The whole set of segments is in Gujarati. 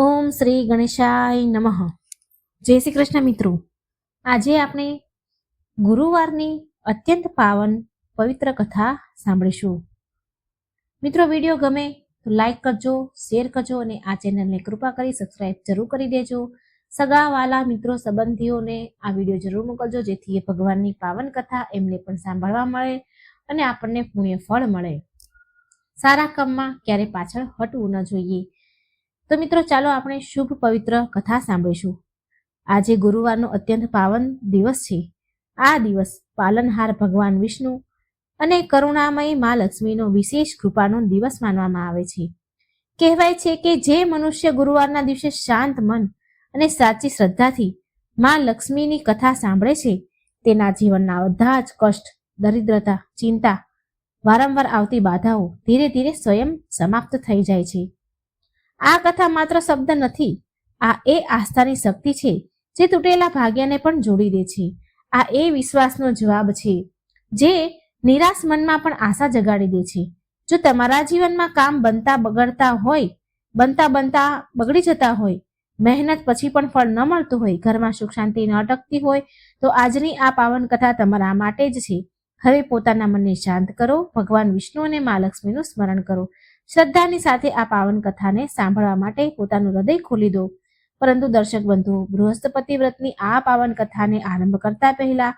ઓમ શ્રી ગણેશાય નમઃ. જય શ્રી કૃષ્ણ મિત્રો. આજે આપણે ગુરુવારની અત્યંત પાવન પવિત્ર કથા સાંભળીશું. મિત્રો, વિડીયો ગમે તો લાઈક કરજો, શેર કરજો અને આ ચેનલને કૃપા કરી સબસ્ક્રાઇબ જરૂર કરી દેજો. સગા વાલા મિત્રો સંબંધીઓને આ વિડીયો જરૂર મોકલજો, જેથી એ ભગવાનની પાવન કથા એમને પણ સાંભળવા મળે અને આપણને પુણ્ય ફળ મળે. સારા કામમાં ક્યારે પાછળ હટવું ન જોઈએ. તો મિત્રો, ચાલો આપણે શુભ પવિત્ર કથા સાંભળીશું. આજે ગુરુવારનો અત્યંત પાવન દિવસ છે. આ દિવસ પાલનહાર ભગવાન વિષ્ણુ અને કરુણામયી મા લક્ષ્મીનો વિશેષ કૃપાનો દિવસ માનવામાં આવે છે. કહેવાય છે કે જે મનુષ્ય ગુરુવારના દિવસે શાંત મન અને સાચી શ્રદ્ધાથી મા લક્ષ્મીની કથા સાંભળે છે, તેના જીવનના બધા જ કષ્ટ, દરિદ્રતા, ચિંતા, વારંવાર આવતી બાધાઓ ધીરે ધીરે સ્વયં સમાપ્ત થઈ જાય છે. આ કથા માત્ર શબ્દ નથી, આ એ આસ્થાની શક્તિ છે જે તૂટેલા ભાગ્યને પણ જોડી દે છે. આ એ વિશ્વાસનો જવાબ છે જે નિરાશ મનમાં પણ આશા જગાડી દે છે. જો તમારા જીવનમાં કામ બનતા બગડી જતા હોય, મહેનત પછી પણ ફળ ન મળતું હોય, ઘરમાં સુખ શાંતિ ન અટકતી હોય, તો આજની આ પાવન કથા તમારા માટે જ છે. હવે પોતાના મનને શાંત કરો, ભગવાન વિષ્ણુ અને મા લક્ષ્મીનું સ્મરણ કરો. શ્રદ્ધાની સાથે આ પાવન કથાને સાંભળવા માટે પોતાનું હૃદય ખોલી દો. પરંતુ દર્શક બંધુ, બૃહસ્પતિ વ્રતની આ પાવન કથાને આરંભ કરતા પહેલા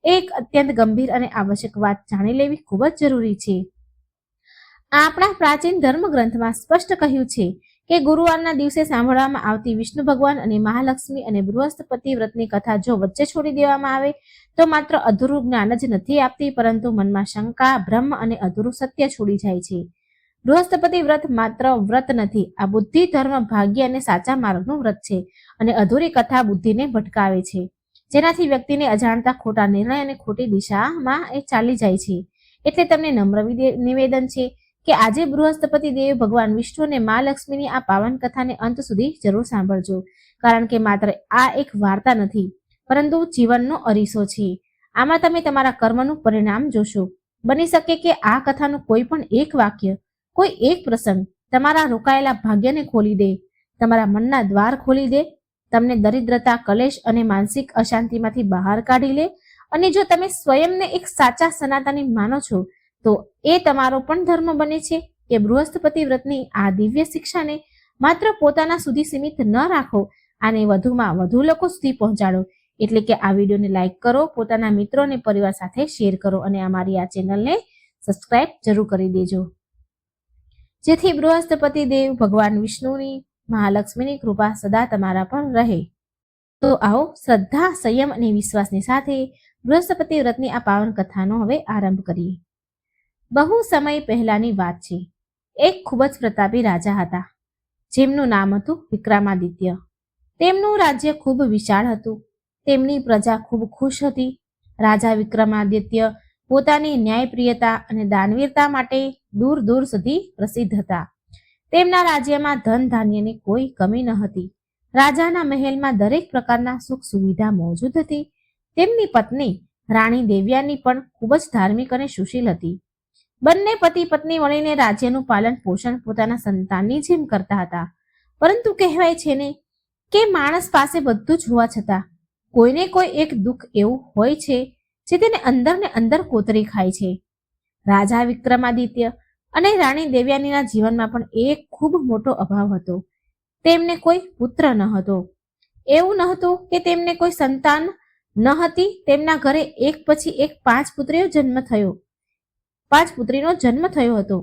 એક અત્યંત ગંભીર અને આવશ્યક વાત જાણી લેવી ખૂબ જ જરૂરી છે. આપણા પ્રાચીન ધર્મ ગ્રંથમાં સ્પષ્ટ કહ્યું છે કે ગુરુવારના દિવસે સાંભળવામાં આવતી વિષ્ણુ ભગવાન અને મહાલક્ષ્મી અને બૃહસ્પતિ વ્રતની કથા જો વચ્ચે છોડી દેવામાં આવે તો માત્ર અધૂરું જ્ઞાન જ નથી આપતી, પરંતુ મનમાં શંકા, ભ્રમ અને અધૂરું સત્ય છોડી જાય છે. બૃહસ્પતિ વ્રત માત્ર વ્રત નથી, આ બુદ્ધિ, ધર્મ, ભાગ્ય અને સાચા માર્ગનું વ્રત છે. અને અધૂરી કથા બુદ્ધિને ભટકાવે છે, જેનાથી વ્યક્તિને અજાણતા ખોટા નિર્ણય અને ખોટી દિશામાં એ ચાલી જાય છે. એટલે તમને નમ્ર નિવેદન છે કે આજે બૃહસ્પતિ દેવ, ભગવાન વિષ્ણુ અને મા લક્ષ્મીની આ પાવન કથાને અંત સુધી જરૂર સાંભળજો. કારણ કે માત્ર આ એક વાર્તા નથી, પરંતુ જીવનનો અરીસો છે. આમાં તમે તમારા કર્મનું પરિણામ જોશો. બની શકે કે આ કથાનું કોઈ પણ એક વાક્ય, કોઈ એક પ્રસંગ તમારા રોકાયેલા ભાગ્યને ખોલી દે, તમારા મનના દ્વાર ખોલી દે, તમને દરિદ્રતા, કલેશ અને માનસિક અશાંતિમાંથી બહાર કાઢી લે. અને જો તમે સ્વયંને એક સાચા સનાતની માનો છો, તો એ તમારો પણ ધર્મ બને છે કે બૃહસ્પતિ વ્રતની આ દિવ્ય શિક્ષાને માત્ર પોતાના સુધી સીમિત ન રાખો, આને વધુમાં વધુ લોકો સુધી પહોંચાડો. એટલે કે આ વિડીયોને લાઈક કરો, પોતાના મિત્રો અને પરિવાર સાથે શેર કરો અને અમારી આ ચેનલને સબસ્ક્રાઇબ જરૂર કરી દેજો, જેથી બૃહસ્પતિ દેવ, ભગવાન વિષ્ણુની, મહાલક્ષ્મીની કૃપા સદા તમારા પર રહે. તો આવો શ્રદ્ધા, સંયમ અને વિશ્વાસની સાથે બૃહસ્પતિ વ્રતની આ પાવન કથાનો હવે આરંભ કરીએ. બહુ સમય પહેલાની વાત છે. એક ખૂબ જ પ્રતાપી રાજા હતા, જેમનું નામ હતું વિક્રમાદિત્ય. તેમનું રાજ્ય ખૂબ વિશાળ હતું. તેમની પ્રજા ખૂબ ખુશ હતી. રાજા વિક્રમાદિત્ય પોતાની ન્યાયપ્રિયતા અને દાનવીરતા માટે દૂર દૂર સુધી પ્રસિદ્ધ હતા. તેમના રાજ્યમાં ધન ધાન્યની કોઈ કમી ન હતી. રાજાના મહેલમાં દરેક પ્રકારના સુખ સુવિધા મોજૂદ હતી. તેમની પત્ની રાણી દેવ્યાની પણ ખૂબ જ ધાર્મિક અને સુશીલ હતી. બંને પતિ પત્ની મળીને રાજ્યનું પાલન પોષણ પોતાના સંતાનની જેમ કરતા હતા. પરંતુ કહેવાય છે ને કે માણસ પાસે બધું જ હોવા છતાં કોઈને કોઈ એક દુઃખ એવું હોય છે જે તેને અંદર ને અંદર કોતરી ખાય છે. રાજા વિક્રમાદિત્ય અને રાણી દેવ્યાનીના જીવનમાં પણ એક ખૂબ મોટો અભાવ હતો. તેમને કોઈ પુત્ર ન હતો. એવું ન હતું કે તેમને કોઈ સંતાન ન હતી. તેમના ઘરે એક પછી એક 5 પુત્રીનો જન્મ થયો હતો.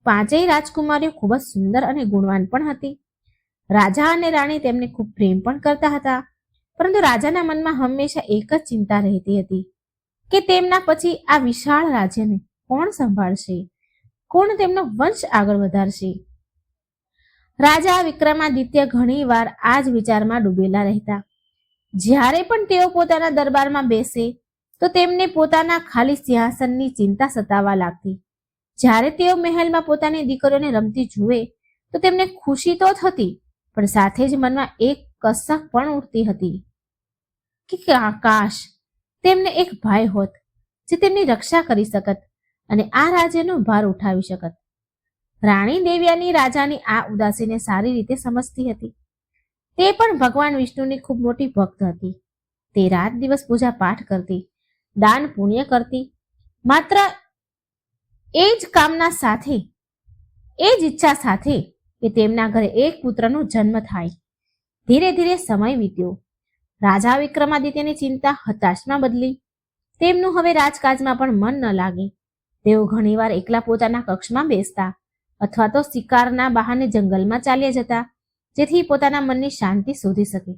5 રાજકુમારીઓ ખૂબ જ સુંદર અને ગુણવાન પણ હતી. રાજા અને રાણી તેમને ખૂબ પ્રેમ પણ કરતા હતા. પરંતુ રાજાના મનમાં હંમેશા એક જ ચિંતા રહેતી હતી કે તેમના પછી આ વિશાળ રાજ્યને કોણ સંભાળશે, કોણ તેમનો વંશ આગળ વધારશે. રાજા વિક્રમાદિત્ય ઘણી વાર આ જ વિચારમાં ડૂબેલા રહેતા. જ્યારે પણ તેઓ પોતાના દરબારમાં બેસે તો તેમને પોતાના ખાલી સિંહાસનની ચિંતા સતાવવા લાગતી. જ્યારે તેઓ મહેલમાં પોતાની દીકરીઓને રમતી જુએ તો તેમને ખુશી તો થતી, પણ સાથે જ મનમાં એક કસક પણ ઉઠતી હતી કે કાશ તેમને એક ભાઈ હોત જે તેમની રક્ષા કરી શકત અને આ રાજ્યનો ભાર ઉઠાવી શકત. રાણી દેવ્યાની રાજાની આ ઉદાસીને સારી રીતે સમજતી હતી. તે પણ ભગવાન વિષ્ણુની ખૂબ મોટી ભક્ત હતી. તે રાત દિવસ પૂજા પાઠ કરતી, દાન પુણ્ય કરતી, માત્ર એ જ કામના સાથે, એ જ ઈચ્છા સાથે કે તેમના ઘરે એક પુત્રનો જન્મ થાય. ધીરે ધીરે સમય વીત્યો. રાજા વિક્રમાદિત્યની ચિંતા હતાશમાં બદલી. તેમનું હવે રાજકાજમાં પણ મન ન લાગે. તેઓ ઘણીવાર એકલા પોતાના કક્ષમાં બેસતા અથવા તો શિકારના બહાને જંગલમાં ચાલ્યા જતા, જેથી પોતાના મનની શાંતિ શોધી શકે.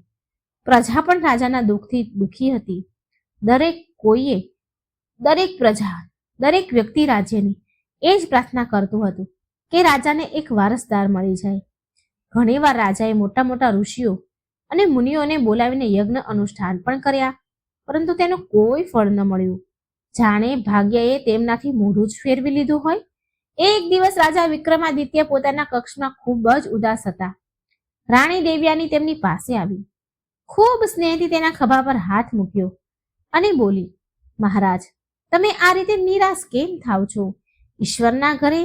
પ્રજા પણ રાજાના દુઃખથી દુઃખી હતી. દરેક પ્રજા, દરેક વ્યક્તિ રાજ્યની એ જ પ્રાર્થના કરતું હતું કે રાજાને એક વારસદાર મળી જાય. ઘણીવાર રાજાએ મોટા મોટા ઋષિઓ અને મુનિઓને બોલાવીને યજ્ઞ અનુષ્ઠાન પણ કર્યા, પરંતુ તેનું કોઈ ફળ ન મળ્યું. જાણે ભાગ્યએ તેમનાથી મોઢું જ ફેરવી લીધું હોય. એક દિવસ રાજા વિક્રમાદિત્ય પોતાના કક્ષમાં ખૂબ જ ઉદાસ હતા. રાણી દેવ્યાની તેમની પાસે આવી. ખૂબ સ્નેહથી તેના ખભા પર હાથ મૂક્યો અને બોલી, મહારાજ, તમે આ રીતે નિરાશ કેમ થાવ છો? ઈશ્વરના ઘરે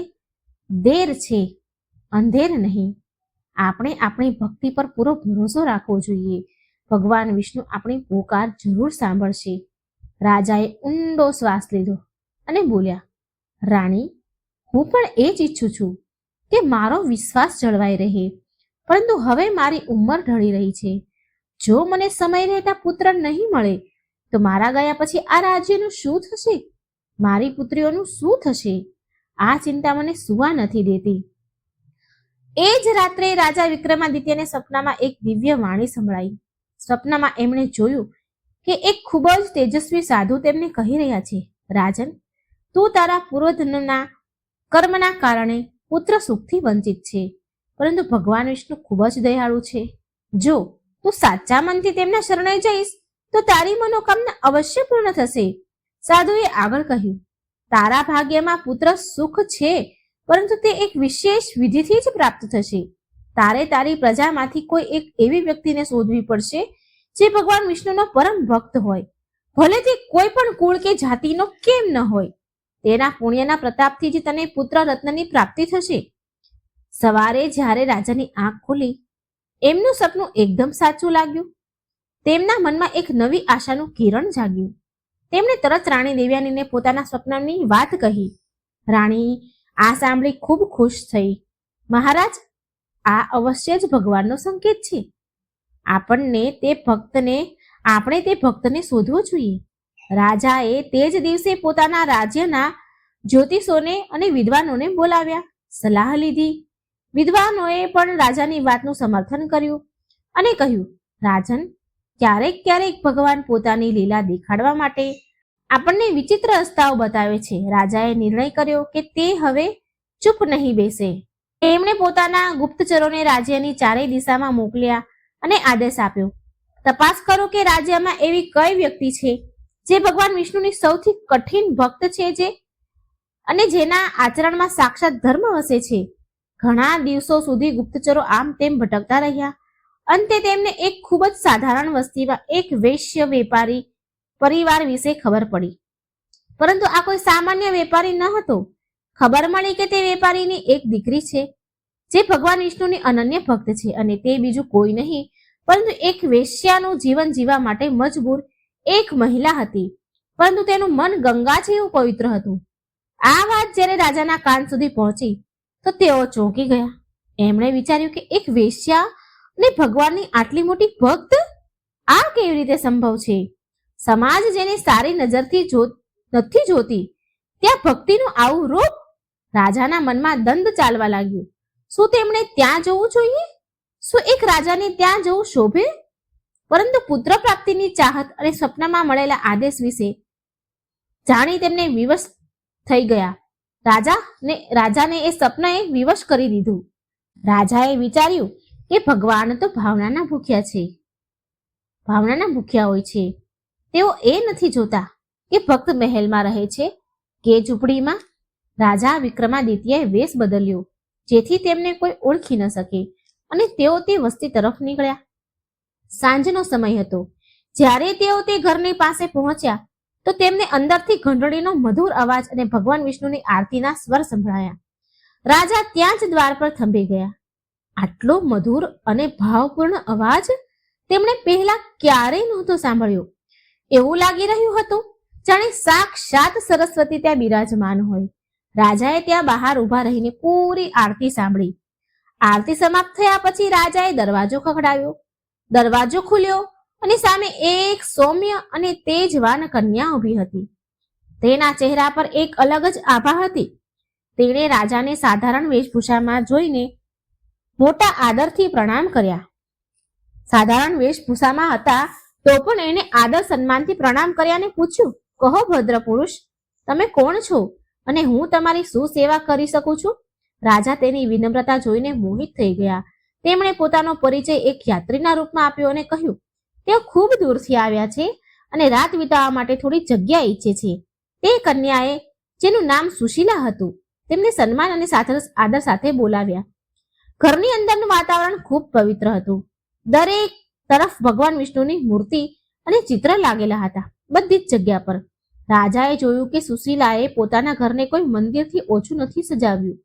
દેર છે, અંધેર નહીં. આપણે આપણી ભક્તિ પર પૂરો ભરોસો રાખવો જોઈએ. ભગવાન વિષ્ણુ આપણી પોકાર જરૂર સાંભળશે. રાજાએ ઊંડો શ્વાસ લીધો અને બોલ્યા, રાણી, હું પણ એ જ ઈચ્છું છું કે મારો વિશ્વાસ જળવાઈ રહે, પરંતુ હવે મારી ઉંમર ઢળી રહી છે. જો મને સમય રહેતા પુત્ર નહીં મળે તો મારા ગયા પછી આ રાજ્યનું શું થશે? મારી પુત્રીઓનું શું થશે? આ ચિંતા મને સુવા નથી દેતી. એ જ રાત્રે રાજા વિક્રમાદિત્યને સપનામાં એક દિવ્ય વાણી સંભળાઈ. સપનામાં એમણે જોયું કે એક ખૂબ જ તેજસ્વી સાધુ તેમને કહી રહ્યા છે, રાજન, તું તારા પૂર્વજન્મના કર્મના કારણે પુત્ર સુખથી વંચિત છે, પરંતુ ભગવાન વિષ્ણુ ખૂબ જ દયાળુ છે. જો તું સાચા મનથી તેમના શરણે જઈશ તો તારી મનોકામના અવશ્ય પૂર્ણ થશે. સાધુએ આગળ કહ્યું, તારા ભાગ્યમાં પુત્ર સુખ છે, પરંતુ તે એક વિશેષ વિધિથી જ પ્રાપ્ત થશે. તારે તારી પ્રજામાંથી કોઈ એક એવી વ્યક્તિને શોધવી પડશે જે ભગવાન વિષ્ણુનો પરમ ભક્ત હોય, ભલે તે કોઈ પણ કુળ કે જાતિનો કેમ ન હોય. તેના પુણ્યના પ્રતાપથી જ તને પુત્ર રત્નની પ્રાપ્તિ થશે. સવારે જ્યારે રાજાની આંખ ખુલી, એમનું સપનું એકદમ સાચું લાગ્યું. તેમના મનમાં એક નવી આશાનું કિરણ જાગ્યું. તેમણે તરત રાણી દેવ્યાનીને પોતાના સ્વપ્નની વાત કહી. રાણી આ સાંભળી ખૂબ ખુશ થઈ. મહારાજ, આ અવશ્ય જ ભગવાનનો સંકેત છે. આપણે તે ભક્તને શોધવો જોઈએ. રાજાએ તે જ દિવસે પોતાના રાજ્યના જ્યોતિષોને અને વિદ્વાનોને બોલાવ્યા, સલાહ લીધી. વિદ્વાનોએ પણ રાજાની વાતનું સમર્થન કર્યું અને કહ્યું, રાજન, ક્યારેક ક્યારેક ભગવાન પોતાની લીલા દેખાડવા માટે આપણને વિચિત્ર રસ્તાઓ બતાવે છે. રાજાએ નિર્ણય કર્યો કે તે હવે ચૂપ નહીં બેસે. તેમણે પોતાના ગુપ્તચરોને રાજ્યની ચારેય દિશામાં મોકલ્યા અને આદેશ આપ્યો, તપાસ કરો કે રાજ્યમાં એવી કઈ વ્યક્તિ છે જે ભગવાન વિષ્ણુની સૌથી કઠિન ભક્ત છે અને જેના આચરણમાં સાક્ષાત ધર્મ વસે છે. ઘણા દિવસો સુધી ગુપ્તચરો આમ તેમ ભટકતા રહ્યા. અંતે તેમને એક ખૂબ જ સાધારણ વસ્તીમાં એક વૈશ્ય વેપારી પરિવાર વિશે ખબર પડી. પરંતુ આ કોઈ સામાન્ય વેપારી ન હતો. ખબર મળી કે તે વેપારીની એક દીકરી છે જે ભગવાન વિષ્ણુની અનન્ય ભક્ત છે, અને તે બીજું કોઈ નહીં પરંતુ એક વેશ્યાનું જીવન જીવવા માટે મજબૂર એક મહિલા હતી, પરંતુ તેનું મન ગંગા જેવું પવિત્ર હતું. આ વાત જ્યારે રાજાના કાન સુધી પહોંચી તો તેઓ ચોંકી ગયા. એમણે વિચાર્યું કે એક વેશ્યા ને ભગવાનની આટલી મોટી ભક્ત, આ કેવી રીતે સંભવ છે? સમાજ જેને સારી નજરથી નથી જોતી ત્યાં ભક્તિનું આવું રૂપ? રાજાના મનમાં દંડ ચાલવા લાગ્યું. શું તેમણે ત્યાં જવું જોઈએ? શું એક રાજાને ત્યાં જવું શોભે? પરંતુ પુત્ર પ્રાપ્તિની ચાહત અને સપનામાં મળેલા આદેશ વિશે જાણી તેમને વિવશ થઈ ગયા. રાજાને એ સપનાએ વિવશ કરી દીધું. રાજાએ વિચાર્યું કે ભગવાન તો ભાવનાના ભૂખ્યા હોય છે. તેઓ એ નથી જોતા કે ભક્ત મહેલમાં રહે છે કે ઝૂંપડીમાં. રાજા વિક્રમાદિત્યએ વેશ બદલ્યો જેથી તેમને કોઈ ઓળખી ન શકે અને તેઓ તે વસ્તી તરફ નીકળ્યા. સાંજનો સમય હતો. જ્યારે તેઓ તે ઘરની પાસે પહોંચ્યા તો તેમને અંદરથી ઘંટડીનો મધુર અવાજ અને ભગવાન વિષ્ણુની આરતીના સ્વર સંભળાયા. રાજા ત્યાં જ દ્વાર પર થંભી ગયા. આટલો મધુર અને ભાવપૂર્ણ અવાજ તેમણે પહેલા ક્યારેય નહોતો સાંભળ્યો. એવું લાગી રહ્યું હતું જાણે સાક્ષાત સરસ્વતી ત્યાં બિરાજમાન હોય. રાજાએ ત્યાં બહાર ઊભા રહીને પૂરી આરતી સાંભળી. આરતી સમાપ્ત થયા પછી રાજાએ દરવાજો ખખડાવ્યો. દરવાજો ખુલ્યો અને સામે એક સૌમ્ય અને તેજવાન કન્યા ઊભી હતી. તેના ચહેરા પર એક અલગ જ આભા હતી. તેણે રાજાને સાધારણ વેશભૂષામાં જોઈને મોટા આદરથી પ્રણામ કર્યા. સાધારણ વેશભૂષામાં હતા તો પણ એને આદર સન્માનથી પ્રણામ કર્યા અને પૂછ્યું, કહો ભદ્ર પુરુષ, તમે કોણ છો અને હું તમારી શું સેવા કરી શકું છું? રાજા તેની વિનમ્રતા જોઈને મોહિત થઈ ગયા. તેમણે પોતાનો પરિચય એક યાત્રીના રૂપમાં આપ્યો અને કહ્યું, તેઓ ખૂબ દૂરથી આવ્યા છે અને રાત વિતાવવા માટે થોડી જગ્યા ઈચ્છે છે. તે કન્યાએ, જેનું નામ સુશીલા હતું, તેમને સન્માન અને આદર સાથે બોલાવ્યા. ઘરની અંદરનું વાતાવરણ ખૂબ પવિત્ર હતું. દરેક તરફ ભગવાન વિષ્ણુની મૂર્તિ અને ચિત્ર લાગેલા હતા, બધી જ જગ્યા પર. રાજાએ જોયું કે સુશીલાએ પોતાના ઘરને કોઈ મંદિરથી ઓછું નથી સજાવ્યું.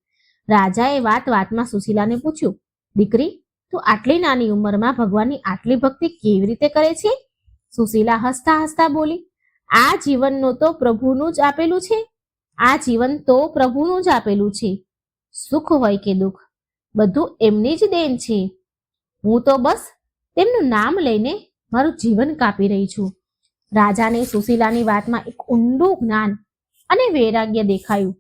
રાજાએ વાતમાં સુશીલાને પૂછ્યું, દીકરી, તું આટલી નાની ઉંમરમાં ભગવાનની આટલી ભક્તિ કેવી રીતે કરે છે? સુશીલા હસતા હસતા બોલી, આ જીવનનો તો પ્રભુનું જ આપેલું છે. આ જીવન તો પ્રભુનું જ આપેલું છે. સુખ હોય કે દુઃખ, બધું એમની જ દેન છે. હું તો બસ તેમનું નામ લઈને મારું જીવન કાપી રહી છું. રાજાને સુશીલાની વાતમાં એક ઊંડું જ્ઞાન અને વૈરાગ્ય દેખાયું.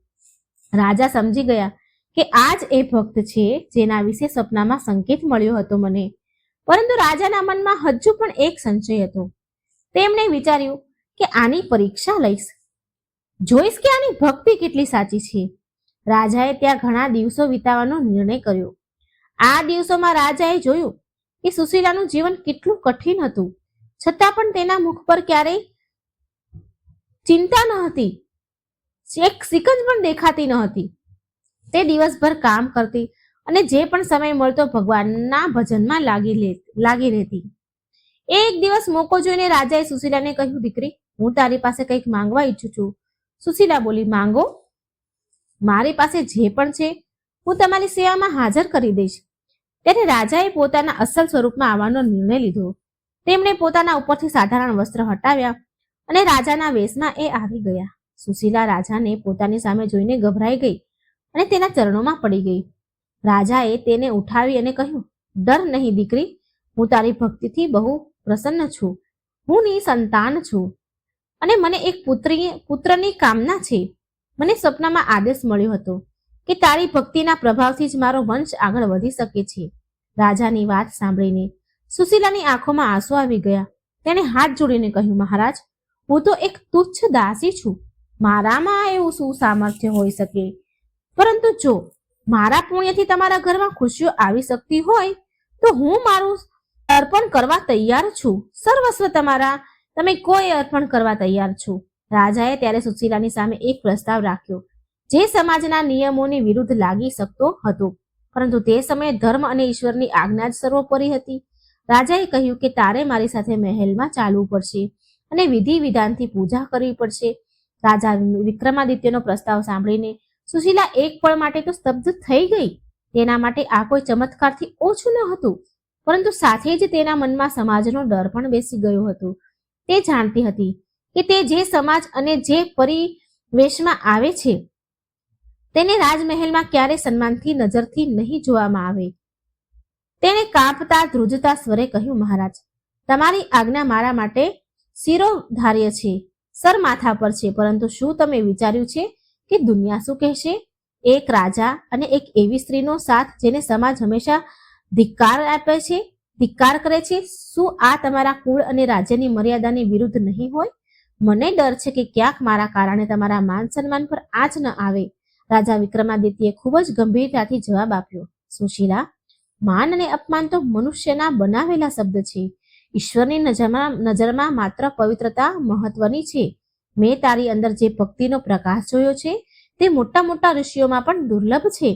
રાજા સમજી ગયા કે આ જ એ ભક્ત છે જેના વિશે સપનામાં સંકેત મળ્યો હતો મને. પરંતુ રાજાના મનમાં હજુ પણ એક સંશય હતો. તેમણે વિચાર્યું કે આની પરીક્ષા લઈશ, જોઈશ કે આની ભક્તિ કેટલી સાચી છે. રાજાએ ત્યાં ઘણા દિવસો વિતાવવાનો નિર્ણય કર્યો. આ દિવસોમાં રાજાએ જોયું કે સુશીલાનું જીવન કેટલું કઠિન હતું, છતાં પણ તેના મુખ પર ક્યારેય ચિંતા ન હતી, એક સિકંજ પણ દેખાતી ન હતી. તે દિવસભર કામ કરતી અને જે પણ સમય મળતો ભગવાનના ભજનમાં લાગી રહેતી. એક દિવસ મોકો જોઈને રાજાએ સુશીલાને કહ્યું, દીકરી, હું તારી પાસે કંઈક માંગવા ઈચ્છું છું. સુશીલા બોલી, માંગો. મારી પાસે જે પણ છે હું તમારી સેવામાં હાજર કરી દઈશ. ત્યારે રાજાએ પોતાના અસલ સ્વરૂપમાં આવવાનો નિર્ણય લીધો. તેમણે પોતાના ઉપરથી સાધારણ વસ્ત્ર હટાવ્યા અને રાજાના વેશમાં એ આવી ગયા. સુશીલા રાજાને પોતાની સામે જોઈને ગભરાઈ ગઈ અને તેના ચરણોમાં પડી ગઈ. રાજાએ તેને ઉઠાવી અને કહ્યું, ડર નહીં દીકરી, હું તારી ભક્તિથી બહુ પ્રસન્ન છું. હું નિસંતાન છું અને મને એક પુત્રની કામના છે. મને સપનામાં આદેશ મળ્યો હતો કે તારી ભક્તિના પ્રભાવથી જ મારો વંશ આગળ વધી શકે છે. રાજાની વાત સાંભળીને સુશીલાની આંખોમાં આંસુ આવી ગયા. તેણે હાથ જોડીને કહ્યું, મહારાજ, હું તો એક તુચ્છ દાસી છું. મારામાં એવું શું સામર્થ્ય હોઈ શકે? પરંતુ જો મારા પુણ્યથી તમારા ઘરમાં ખુશીઓ આવી શકતી હોય તો હું મારું અર્પણ કરવા તૈયાર છું. સર્વસ્વ તમે કોઈ અર્પણ કરવા તૈયાર છું. રાજાએ ત્યારે સુશીલાની સામે એક પ્રસ્તાવ રાખ્યો, જે સમાજના નિયમોની વિરુદ્ધ લાગી શકતો હતો, પરંતુ તે સમયે ધર્મ અને ઈશ્વરની આજ્ઞા જ સર્વોપરી હતી. રાજાએ કહ્યું કે તારે મારી સાથે મહેલમાં ચાલવું પડશે અને વિધિ વિધાનથી પૂજા કરવી પડશે. રાજા વિક્રમાદિત્યનો પ્રસ્તાવ સાંભળીને સુશીલા એક પળ માટે તો સ્તબ્ધ થઈ ગઈ. તેના માટે આ કોઈ ચમત્કારથી ઓછું ન હતું, પરંતુ સાથે જ તેના મનમાં સમાજનો ડર પણ બેસી ગયો હતો. તે જાણતી હતી કે તે જે સમાજ અને જે પરિવેશમાં આવે છે તેને રાજમહેલમાં ક્યારે સન્માનથી નજરથી નહીં જોવામાં આવે. તેણે કાંપતા ધ્રુજતા સ્વરે કહ્યું, મહારાજ, તમારી આજ્ઞા મારા માટે શિરોધાર્ય છે, સર માથા પર છે, પરંતુ શું તમે વિચાર્યું છે કે દુનિયા શું કહેશે? એક રાજા અને એક એવી સ્ત્રીનો સાથ જેને સમાજ હંમેશા ધિક્કાર કરે છે, શું આ તમારા કુળ અને રાજ્યની મર્યાદાની વિરુદ્ધ નહીં હોય? મને ડર છે કે ક્યાંક મારા કારણે તમારા માન સન્માન પર આંચ ન આવે. રાજા વિક્રમાદિત્યએ ખૂબ જ ગંભીરતાથી જવાબ આપ્યો, સુશીલા, માન અને અપમાન તો મનુષ્યના બનાવેલા શબ્દ છે. ઈશ્વરની નજરમાં માત્ર પવિત્રતા મહત્વની છે. મેં તારી અંદર જે ભક્તિનો પ્રકાશ જોયો છે તે મોટા મોટા ઋષિઓમાં પણ દુર્લભ છે.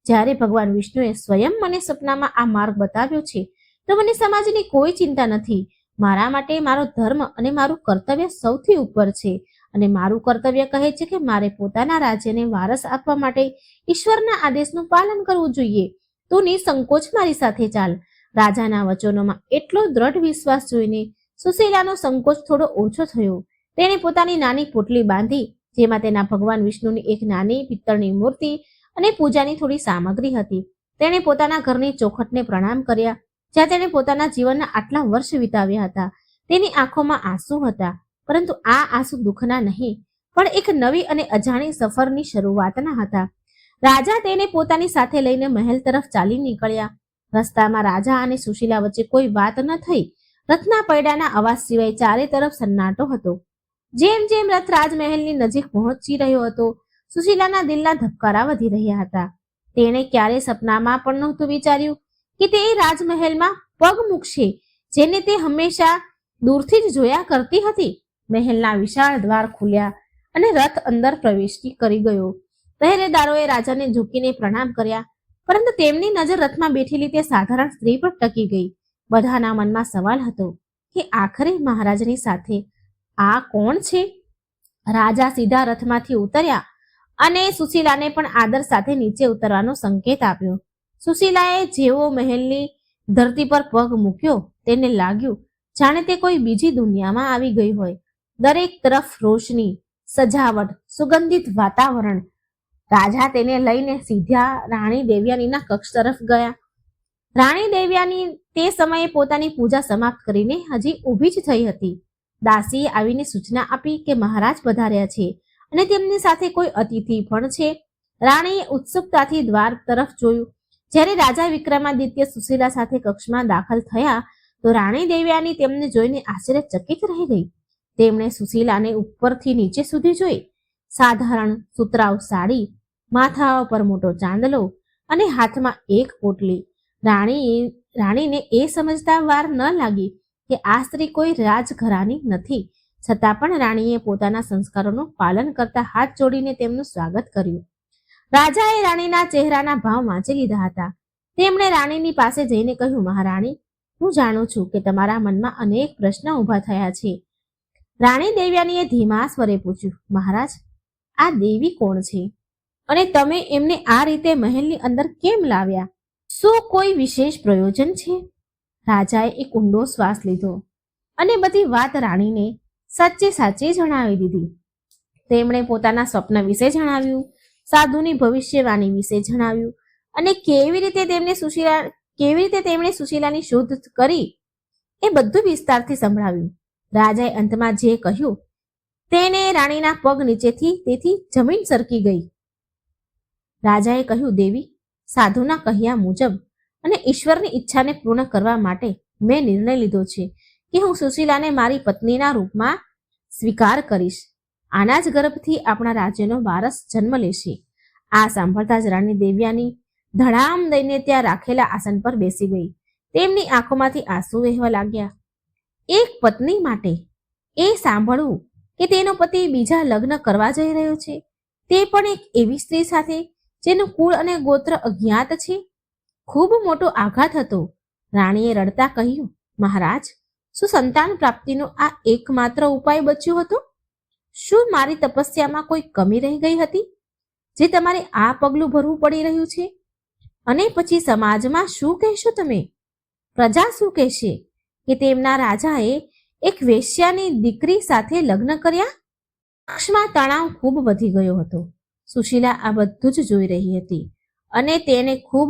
જ્યારે ભગવાન વિષ્ણુએ સ્વયં મને સપનામાં આ માર્ગ બતાવ્યો છે તો મને સમાજની કોઈ ચિંતા નથી. મારા માટે મારો ધર્મ અને મારું કર્તવ્ય સૌથી ઉપર છે અને મારું કર્તવ્ય કહે છે કે મારે પોતાના રાજ્યને વારસ આપવા માટે ઈશ્વરના આદેશનું પાલન કરવું જોઈએ. તું નિસંકોચ મારી સાથે ચાલ. રાજાના વચનોમાં એટલો દ્રઢ વિશ્વાસ જોઈને સુશીલાનો સંકોચ થોડો ઓછો થયો. તેણે પોતાની નાની પોટલી બાંધી, જેમાં તેના ભગવાન વિષ્ણુની એક નાની પિત્તળની મૂર્તિ અને પૂજાની થોડી સામગ્રી હતી. તેણે પોતાના ઘરની ચોખટને પ્રણામ કર્યા, જ્યાં તેણે પોતાના જીવનના આટલા વર્ષ વિતાવ્યા હતા. તેની આંખોમાં આંસુ હતા, પરંતુ આ આંસુ દુઃખના નહીં, પણ એક નવી અને અજાણી સફરની શરૂઆતના હતા. રાજા તેને પોતાની સાથે લઈને મહેલ તરફ ચાલી નીકળ્યા. રસ્તામાં રાજા અને સુશીલા વચ્ચે કોઈ વાત ન થઈ. રથના પૈડાના અવાજ સિવાય ચારે તરફ સન્નાટો હતો. જેમ જેમ રથ રાજમહેલની નજીક પહોંચી રહ્યો હતો, સુશીલાના દિલના ધબકારા વધી રહ્યા હતા. તેણે ક્યારે સપનામાં પણ નહોતું વિચાર્યું કે તે રાજમહેલમાં પગ મૂકશે, જેને તે હંમેશા દૂરથી જ જોયા કરતી હતી. મહેલના વિશાળ દ્વાર ખુલ્યા અને રથ અંદર પ્રવેશ કરી ગયો. પહેરેદારોએ રાજાને ઝૂકીને પ્રણામ કર્યા, પરંતુ તેમની નજર રથમાં બેઠેલી તે સાધારણ સ્ત્રી પર ટકી ગઈ. બધાના મનમાં સવાલ હતો કે આખરે મહારાજની સાથે આ કોણ છે? રાજા સીધા રથમાંથી ઉતર્યા અને સુશીલાને પણ આદર સાથે નીચે ઉતરવાનો સંકેત આપ્યો. સુશીલાએ જેવો મહેલની ધરતી પર પગ મૂક્યો, તેને લાગ્યું જાણે તે કોઈ બીજી દુનિયામાં આવી ગઈ હોય. દરેક તરફ રોશની, સજાવટ, સુગંધિત વાતાવરણ. રાજા તેને લઈને સીધા રાણી દેવયાનીના કક્ષ તરફ ગયા. રાણી દેવયાની તે સમયે પોતાની પૂજા સમાપ્ત કરીને હજી ઊભી જ થઈ હતી. દાસીએ આવીને સૂચના આપી કે મહારાજ પધાર્યા છે અને તેમની સાથે કોઈ અતિથિ પણ છે. રાણીએ ઉત્સુકતાથી દ્વાર તરફ જોયું. જ્યારે રાજા વિક્રમાદિત્ય સુશીલા સાથે કક્ષમાં દાખલ થયા તો રાણી દેવયાની તેમને જોઈને આશ્ચર્યચકિત રહી ગઈ. તેમણે સુશીલાને ઉપરથી નીચે સુધી જોઈ. સાધારણ સુતરાઉ સાડી, માથા પર મોટો ચાંદલો અને હાથમાં એક પોટલી. રાણીને એ સમજતા વાર ન લાગી કે આ સ્ત્રી કોઈ રાજઘરાની નથી. છતાં પણ રાણીએ પોતાના સંસ્કારોનું પાલન કરતા હાથ જોડીને તેમનું સ્વાગત કર્યું. રાજાએ રાણીના ચહેરાના ભાવ વાંચી લીધા હતા. તેમણે રાણીની પાસે જઈને કહ્યું, મહારાણી, હું જાણું છું કે તમારા મનમાં અનેક પ્રશ્ન ઊભા થયા છે. રાણી દેવયાનીએ ધીમા સ્વરે પૂછ્યું, મહારાજ, આ દેવી કોણ છે અને તમે એમને આ રીતે મહેલની અંદર કેમ લાવ્યા? શું કોઈ વિશેષ પ્રયોજન છે? રાજાએ એક ઊંડો શ્વાસ લીધો અને બધી વાત રાણીને સાચે જણાવી દીધી. તેમણે પોતાના સ્વપ્ન વિશે જણાવ્યું, સાધુની ભવિષ્યવાણી વિશે જણાવ્યું અને કેવી રીતે તેમણે સુશીલાની શોધ કરી એ બધું વિસ્તારથી સંભળાવ્યું. રાજાએ અંતમાં જે કહ્યું તેને રાણીના પગ નીચેથી તેથી જમીન સરકી ગઈ. રાજાએ કહ્યું, દેવી, સાધુના કહ્યા મુજબ અને ઈશ્વરની ઈચ્છાને પૂર્ણ કરવા માટે મેં નિર્ણય લીધો છે કે હું સુશીલાને મારી પત્નીના રૂપમાં સ્વીકાર કરીશ. આના જ ગર્ભથી આપણા રાજ્યનો વારસ જન્મ લેશે. આ સાંભળતા જ રાણી દેવયાની ધડામ દઈને ત્યાં રાખેલા આસન પર બેસી ગઈ. તેમની આંખોમાંથી આંસુ વહેવા લાગ્યા. એક પત્ની માટે એ સાંભળવું કે તેનો પતિ બીજા લગ્ન કરવા જઈ રહ્યો છે, તે પણ એક એવી સ્ત્રી સાથે જેનું કુળ અને ગોત્ર અજ્ઞાત છે, ખૂબ મોટો આઘાત હતો. રાણીએ રડતા કહ્યું, મહારાજ, શું સંતાન પ્રાપ્તિનો આ એકમાત્ર ઉપાય બચ્યો હતો? શું મારી તપસ્યામાં કોઈ કમી રહી ગઈ હતી જે તમારે આ પગલું ભરવું પડી રહ્યું છે? અને પછી સમાજમાં શું કહેશો તમે? પ્રજા શું કહેશે કે તેમના રાજાએ એક વેશ્યાની દીકરી સાથે લગ્ન કર્યા? પક્ષમાં તણાવ ખૂબ વધી ગયો હતો. સુશીલા આ બધું જ જોઈ રહી હતી અને તેને ખૂબ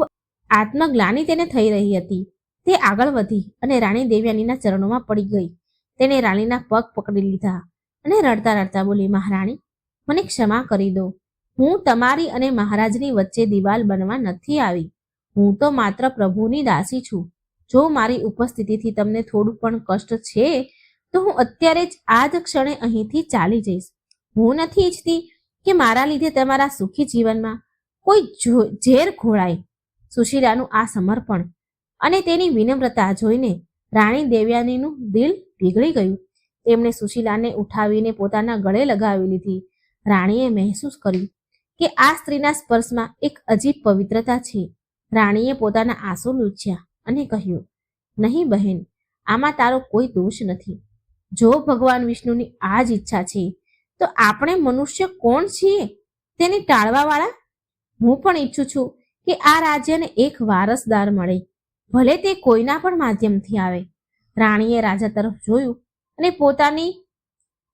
આત્મગ્લાનિ તેને થઈ રહી હતી. તે આગળ વધી અને રાણી દેવયાનીના ચરણોમાં પડી ગઈ. તેને રાણીના પગ પકડી લીધા અને રડતા રડતા બોલી, મહારાણી, મને ક્ષમા કરી દો. હું તમારી અને મહારાજની વચ્ચે દિવાલ બનવા નથી આવી. હું તો માત્ર પ્રભુની દાસી છું. જો મારી ઉપસ્થિતિથી તમને થોડું પણ કષ્ટ છે તો હું અત્યારે જ આ જ ક્ષણે અહીંથી ચાલી જઈશ. હું નથી ઈચ્છતી કે મારા લીધે તમારા સુખી જીવનમાં કોઈ ઝેર ઘોળાય. સુશીલાનું આ સમર્પણ અને તેની વિનમ્રતા જોઈને રાણી દેવયાનીનું દિલ પીગળી ગયું. તેમણે સુશીલાને ઉઠાવીને પોતાના ગળે લગાવી લીધી. રાણીએ મહેસૂસ કર્યું કે આ સ્ત્રીના સ્પર્શમાં એક અજીબ પવિત્રતા છે. રાણીએ પોતાના આંસુ લૂછ્યા અને કહ્યું, નહીં બહેન, આમાં તારો કોઈ દોષ નથી. જો ભગવાન વિષ્ણુની આ જ ઈચ્છા છે તો આપણે મનુષ્ય કોણ છીએ તેને ટાળવા વાળા? હું પણ ઈચ્છું છું કે આ રાજ્યને એક વારસદાર મળે, ભલે તે કોઈના પણ માધ્યમથી આવે. રાણીએ રાજા તરફ જોયું અને પોતાની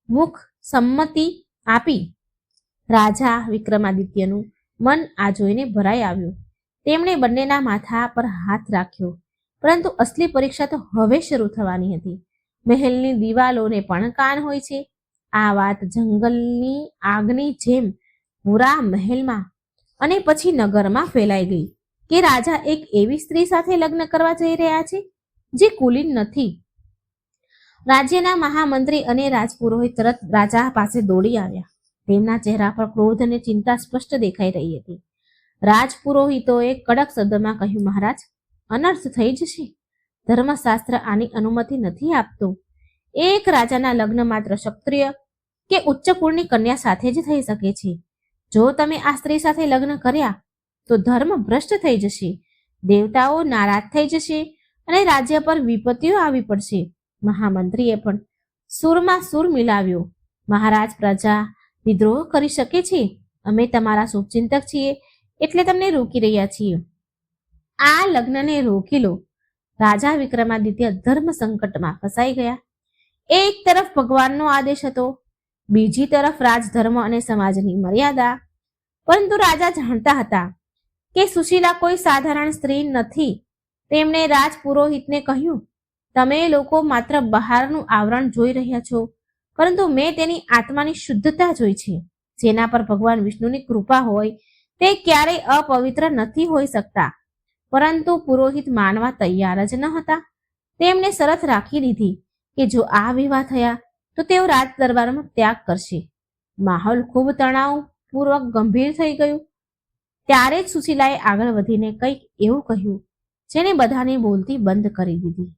મુખ સંમતિ આપી. રાજા વિક્રમાદિત્યનું મન આ જોઈને ભરાઈ આવ્યું. તેમણે બંનેના માથા પર હાથ રાખ્યો. પરંતુ અસલી પરીક્ષા તો હવે શરૂ થવાની હતી. મહેલની દિવાલોને પણ કાન હોય છે. આ વાત જંગલની આગની જેમ પૂરા મહેલમાં અને પછી નગરમાં ફેલાઈ ગઈ કે રાજા એક એવી સ્ત્રી સાથે લગ્ન કરવા જઈ રહ્યા છે જે કુલીન નથી. રાજ્યના મહામંત્રી અને રાજપુરોહિત તરત રાજા પાસે દોડી આવ્યા. તેમના ચહેરા પર ક્રોધ અને ચિંતા સ્પષ્ટ દેખાઈ રહી હતી. રાજપુરોહિતોએ કડક શબ્દમાં કહ્યું, મહારાજ, અનર્થ થઈ જશે. ધર્મશાસ્ત્ર આની અનુમતિ નથી આપતું. એક રાજાના લગ્ન માત્ર ક્ષત્રિય કે ઉચ્ચ કુળની કન્યા સાથે જ થઈ શકે છે. જો તમે આ સ્ત્રી સાથે લગ્ન કર્યા તો ધર્મ ભ્રષ્ટ થઈ જશે, દેવતાઓ નારાજ થઈ જશે અને રાજ્ય પર વિપત્તિઓ આવી પડશે. મહામંત્રીએ પણ સૂરમાં સૂર મિલાવ્યો. મહારાજ, પ્રજા વિદ્રોહ કરી શકે છે. અમે તમારા શુભચિંતક છીએ એટલે તમને રોકી રહ્યા છીએ. આ લગ્નને રોકી લો. રાજા વિક્રમાદિત્ય ધર્મ સંકટમાં ફસાઈ ગયા. એક તરફ ભગવાનનો આદેશ હતો, બીજી તરફ રાજધર્મ અને સમાજની મર્યાદા. પરંતુ રાજા જાણતા હતા કે સુશીલા કોઈ સાધારણ સ્ત્રી નથી. તેમણે રાજપુરોહિતને કહ્યું, તમે લોકો માત્ર બહારનું આવરણ જોઈ રહ્યા છો, પરંતુ મેં તેની આત્માની શુદ્ધતા જોઈ છે. જેના પર ભગવાન વિષ્ણુની કૃપા હોય તે ક્યારેય અપવિત્ર નથી હોઈ શકતા. પરંતુ પુરોહિત માનવા તૈયાર જ ન હતા. તેમણે શરત રાખી દીધી કે જો આ વિવાહ થયા તો તેઓ રાજ દરબારમાં ત્યાગ કરશે. માહોલ ખૂબ તણાવપૂર્વક ગંભીર થઈ ગયું. ત્યારે જ સુશીલાએ આગળ વધીને કંઈક એવું કહ્યું જેને બધાને બોલતી બંધ કરી દીધી.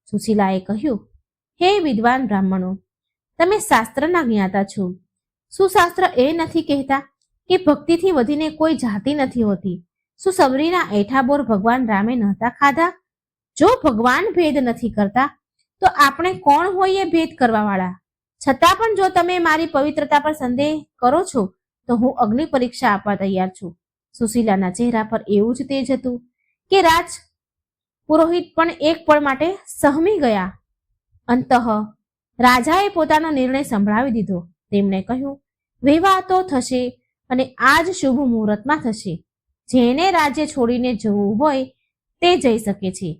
સુશીલાએ કહ્યું, હે વિદ્વાન બ્રાહ્મણો, તમે શાસ્ત્રના જ્ઞાતા છો. શું શાસ્ત્ર એ નથી કહેતા કે ભક્તિથી વધીને કોઈ જાતિ નથી હોતી? શું સબરીના એઠા બોર ભગવાન રામે નહોતા ખાધા? જો ભગવાન ભેદ નથી કરતા તો આપણે કોણ હોઈએ ભેદ કરવા વાળા? છતાં પણ જો તમે મારી પવિત્રતા પર સંદેહ કરો છો તો હું અગ્નિ પરીક્ષા આપવા તૈયાર છું. સુશીલાના ચહેરા પર એવું જ તેજ હતું કે રાજ પુરોહિત પણ એક પળ માટે સહમી ગયા. અંતઃ રાજાએ પોતાનો નિર્ણય સંભળાવી દીધો. તેમણે કહ્યું, વિવાહ તો થશે અને આજ શુભ મુહૂર્તમાં થશે. જેને રાજ્ય છોડીને જવું હોય તે જઈ શકે છે,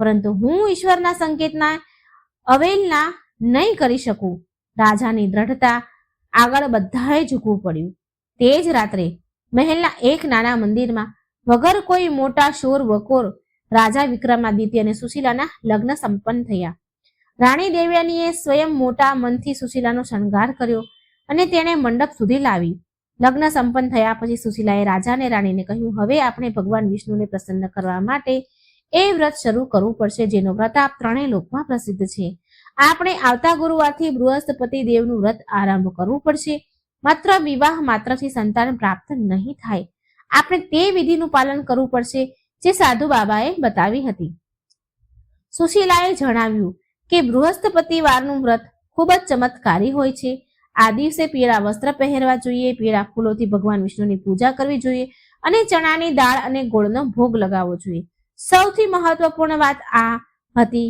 પરંતુ હું ઈશ્વરના સંકેતના અવહેલના નહીં કરી શકું. રાજાની દ્રઢતા આગળ બધાએ ઝૂકવું પડ્યું. તે જ રાત્રે મહેલના એક નાના મંદિરમાં વગર કોઈ મોટા શોર વકોર રાજા વિક્રમાદિત્ય અને સુશીલાના લગ્ન સંપન્ન થયા. રાણી દેવયાનીએ સ્વયં મોટા મનથી સુશીલાનો શણગાર કર્યો અને તેણે મંડપ સુધી લાવી. લગ્ન સંપન્ન થયા પછી સુશીલાએ રાજા અને રાણીને કહ્યું, હવે આપણે ભગવાન વિષ્ણુને પ્રસન્ન કરવા માટે એ વ્રત શરૂ કરવું પડશે જેનો પ્રતાપ ત્રણેય લોકમાં પ્રસિદ્ધ છે. આપણે આવતા ગુરુવારથી બૃહસ્પતિ દેવનું વ્રત આરંભ કરવું પડશે. માત્ર વિવાહ માત્રથી સંતાન પ્રાપ્ત નહીં થાય. આપણે તે વિધિનું પાલન કરવું પડશે જે સાધુ બાબાએ બતાવી હતી. સુશીલાએ જણાવ્યું કે બૃહસ્પતિવારનું વ્રત ખૂબ જ ચમત્કારી હોય છે. આ દિવસે પીળા વસ્ત્ર પહેરવા જોઈએ, પીળા ફૂલોથી ભગવાન વિષ્ણુની પૂજા કરવી જોઈએ અને ચણાની દાળ અને ગોળનો ભોગ લગાવવો જોઈએ. સૌથી મહત્વપૂર્ણ વાત આ હતી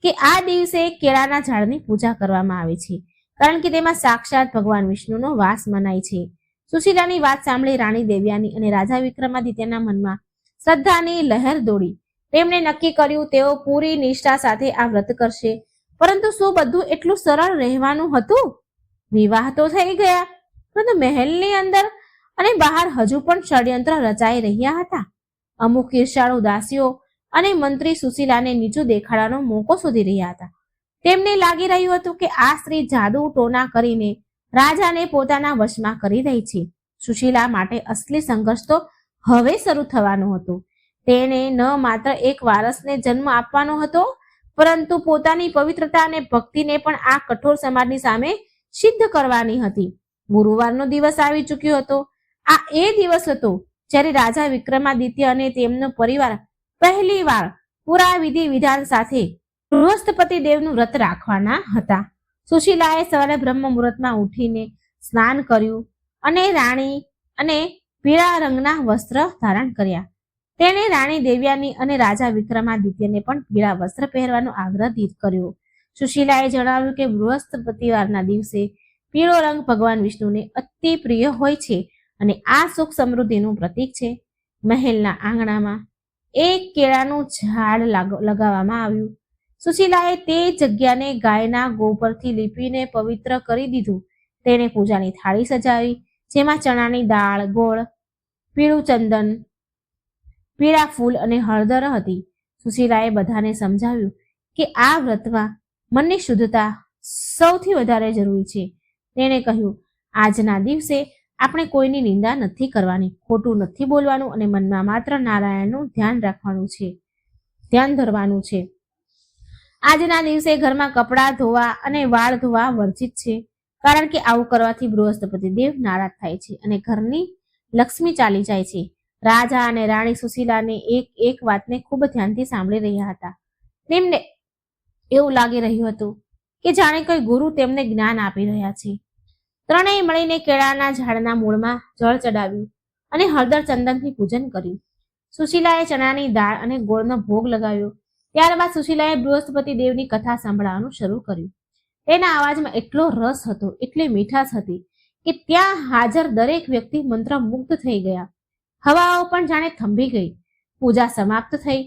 કે આ દિવસે કેળાના ઝાડની પૂજા કરવામાં આવે છે, કારણ કે તેમાં સાક્ષાત ભગવાન વિષ્ણુનો વાસ મનાય છે. સુશીલાની વાત સાંભળી રાણી દેવયાની અને રાજા વિક્રમાદિત્યના મનમાં શ્રદ્ધાની લહેર દોડી. તેમણે નક્કી કર્યું તેઓ પૂરી નિષ્ઠા સાથે આ વ્રત કરશે. પરંતુ શું બધું એટલું સરળ રહેવાનું હતું? વિવાહ તો થઈ ગયા, પરંતુ મહેલની અંદર અને બહાર હજુ પણ ષડયંત્ર રચાઈ રહ્યા હતા. અમુક ઈર્ષાળુ દાસીઓ અને મંત્રી સુશીલાને નીચું દેખાડવાનો મોકો શોધી રહ્યા હતા. તેમને લાગી રહ્યું હતું કે આ સ્ત્રી જાદુ ટોના કરીને રાજાને પોતાના વશમાં કરી રહી છે. સુશીલા માટે અસલી સંઘર્ષ તો હવે શરૂ થવાનો હતો. તેને ન માત્ર એક વારસને જન્મ આપવાનો હતો, પરંતુ પોતાની પવિત્રતા અને ભક્તિને પણ આ કઠોર સમાજની સામે સિદ્ધ કરવાની હતી. ગુરુવારનો દિવસ આવી ચૂક્યો હતો. આ એ દિવસ હતો જ્યારે રાજા વિક્રમાદિત્ય અને તેમનો પરિવાર પહેલી વાર પૂરા વિધિ વિધાન સાથે બૃહસ્પતિ દેવનું વ્રત રાખવાના હતા. સુશીલાએ સવારે બ્રહ્મ મુહૂર્તમાં ઉઠીને સ્નાન કર્યું અને રાણી અને પીળા રંગના વસ્ત્ર ધારણ કર્યા. તેણે રાણી દેવ્યાની અને રાજા વિક્રમાદિત્યને પણ પીળા વસ્ત્ર પહેરવાનો આગ્રહ કર્યો. સુશીલાએ જણાવ્યું કે બૃહસ્પતિવારના દિવસે પીળો રંગ ભગવાન વિષ્ણુને અતિ પ્રિય હોય છે અને આ સુખ સમૃદ્ધિનું પ્રતીક છે. મહેલના આંગણામાં એક કેળાનું ઝાડ લગાવવામાં આવ્યું. સુશીલાએ તે જગ્યાને ગાયના ગોબરથી લીપીને પવિત્ર કરી દીધું. તેણે પૂજાની થાળી સજાવી, જેમાં ચણાની દાળ, ગોળ, પીળું ચંદન, પીળા ફૂલ અને હળદર હતી. સુશીલાએ બધાને સમજાવ્યું કે આ વ્રતમાં મનની શુદ્ધતા સૌથી વધારે જરૂરી છે. તેણે કહ્યું, આજના દિવસે આપણે કોઈની નિંદા નથી કરવાની, ખોટું નથી બોલવાનું અને મનમાં માત્ર નારાયણનું ધ્યાન ધરવાનું છે. આજના દિવસે ઘરમાં કપડાં ધોવા અને વાળ ધોવા વર્જિત છે, કારણ કે આવું કરવાથી બૃહસ્પતિ દેવ નારાજ થાય છે અને ઘરની લક્ષ્મી ચાલી જાય છે. રાજા અને રાણી સુશીલાને એક વાતને ખૂબ ધ્યાનથી સાંભળી રહ્યા હતા. તેમને એવું લાગી રહ્યું હતું કે જાણે કોઈ ગુરુ તેમને જ્ઞાન આપી રહ્યા છે. ત્રણેય મળીને કેળાના ઝાડના મૂળમાં જળ ચડાવ્યું અને હળદર ચંદનથી પૂજન કર્યું. સુશીલાએ ચણાની દાળ અને ગોળનો ભોગ લગાવ્યો. ત્યારબાદ સુશીલાએ બૃહસ્પતિ દેવની કથા સાંભળવાનું શરૂ કર્યું. તેના અવાજમાં એટલો રસ હતો, એટલી મીઠાશ હતી કે ત્યાં હાજર દરેક વ્યક્તિ મંત્રમુગ્ધ થઈ ગયા. હવાઓ પણ જાણે થંભી ગઈ. પૂજા સમાપ્ત થઈ.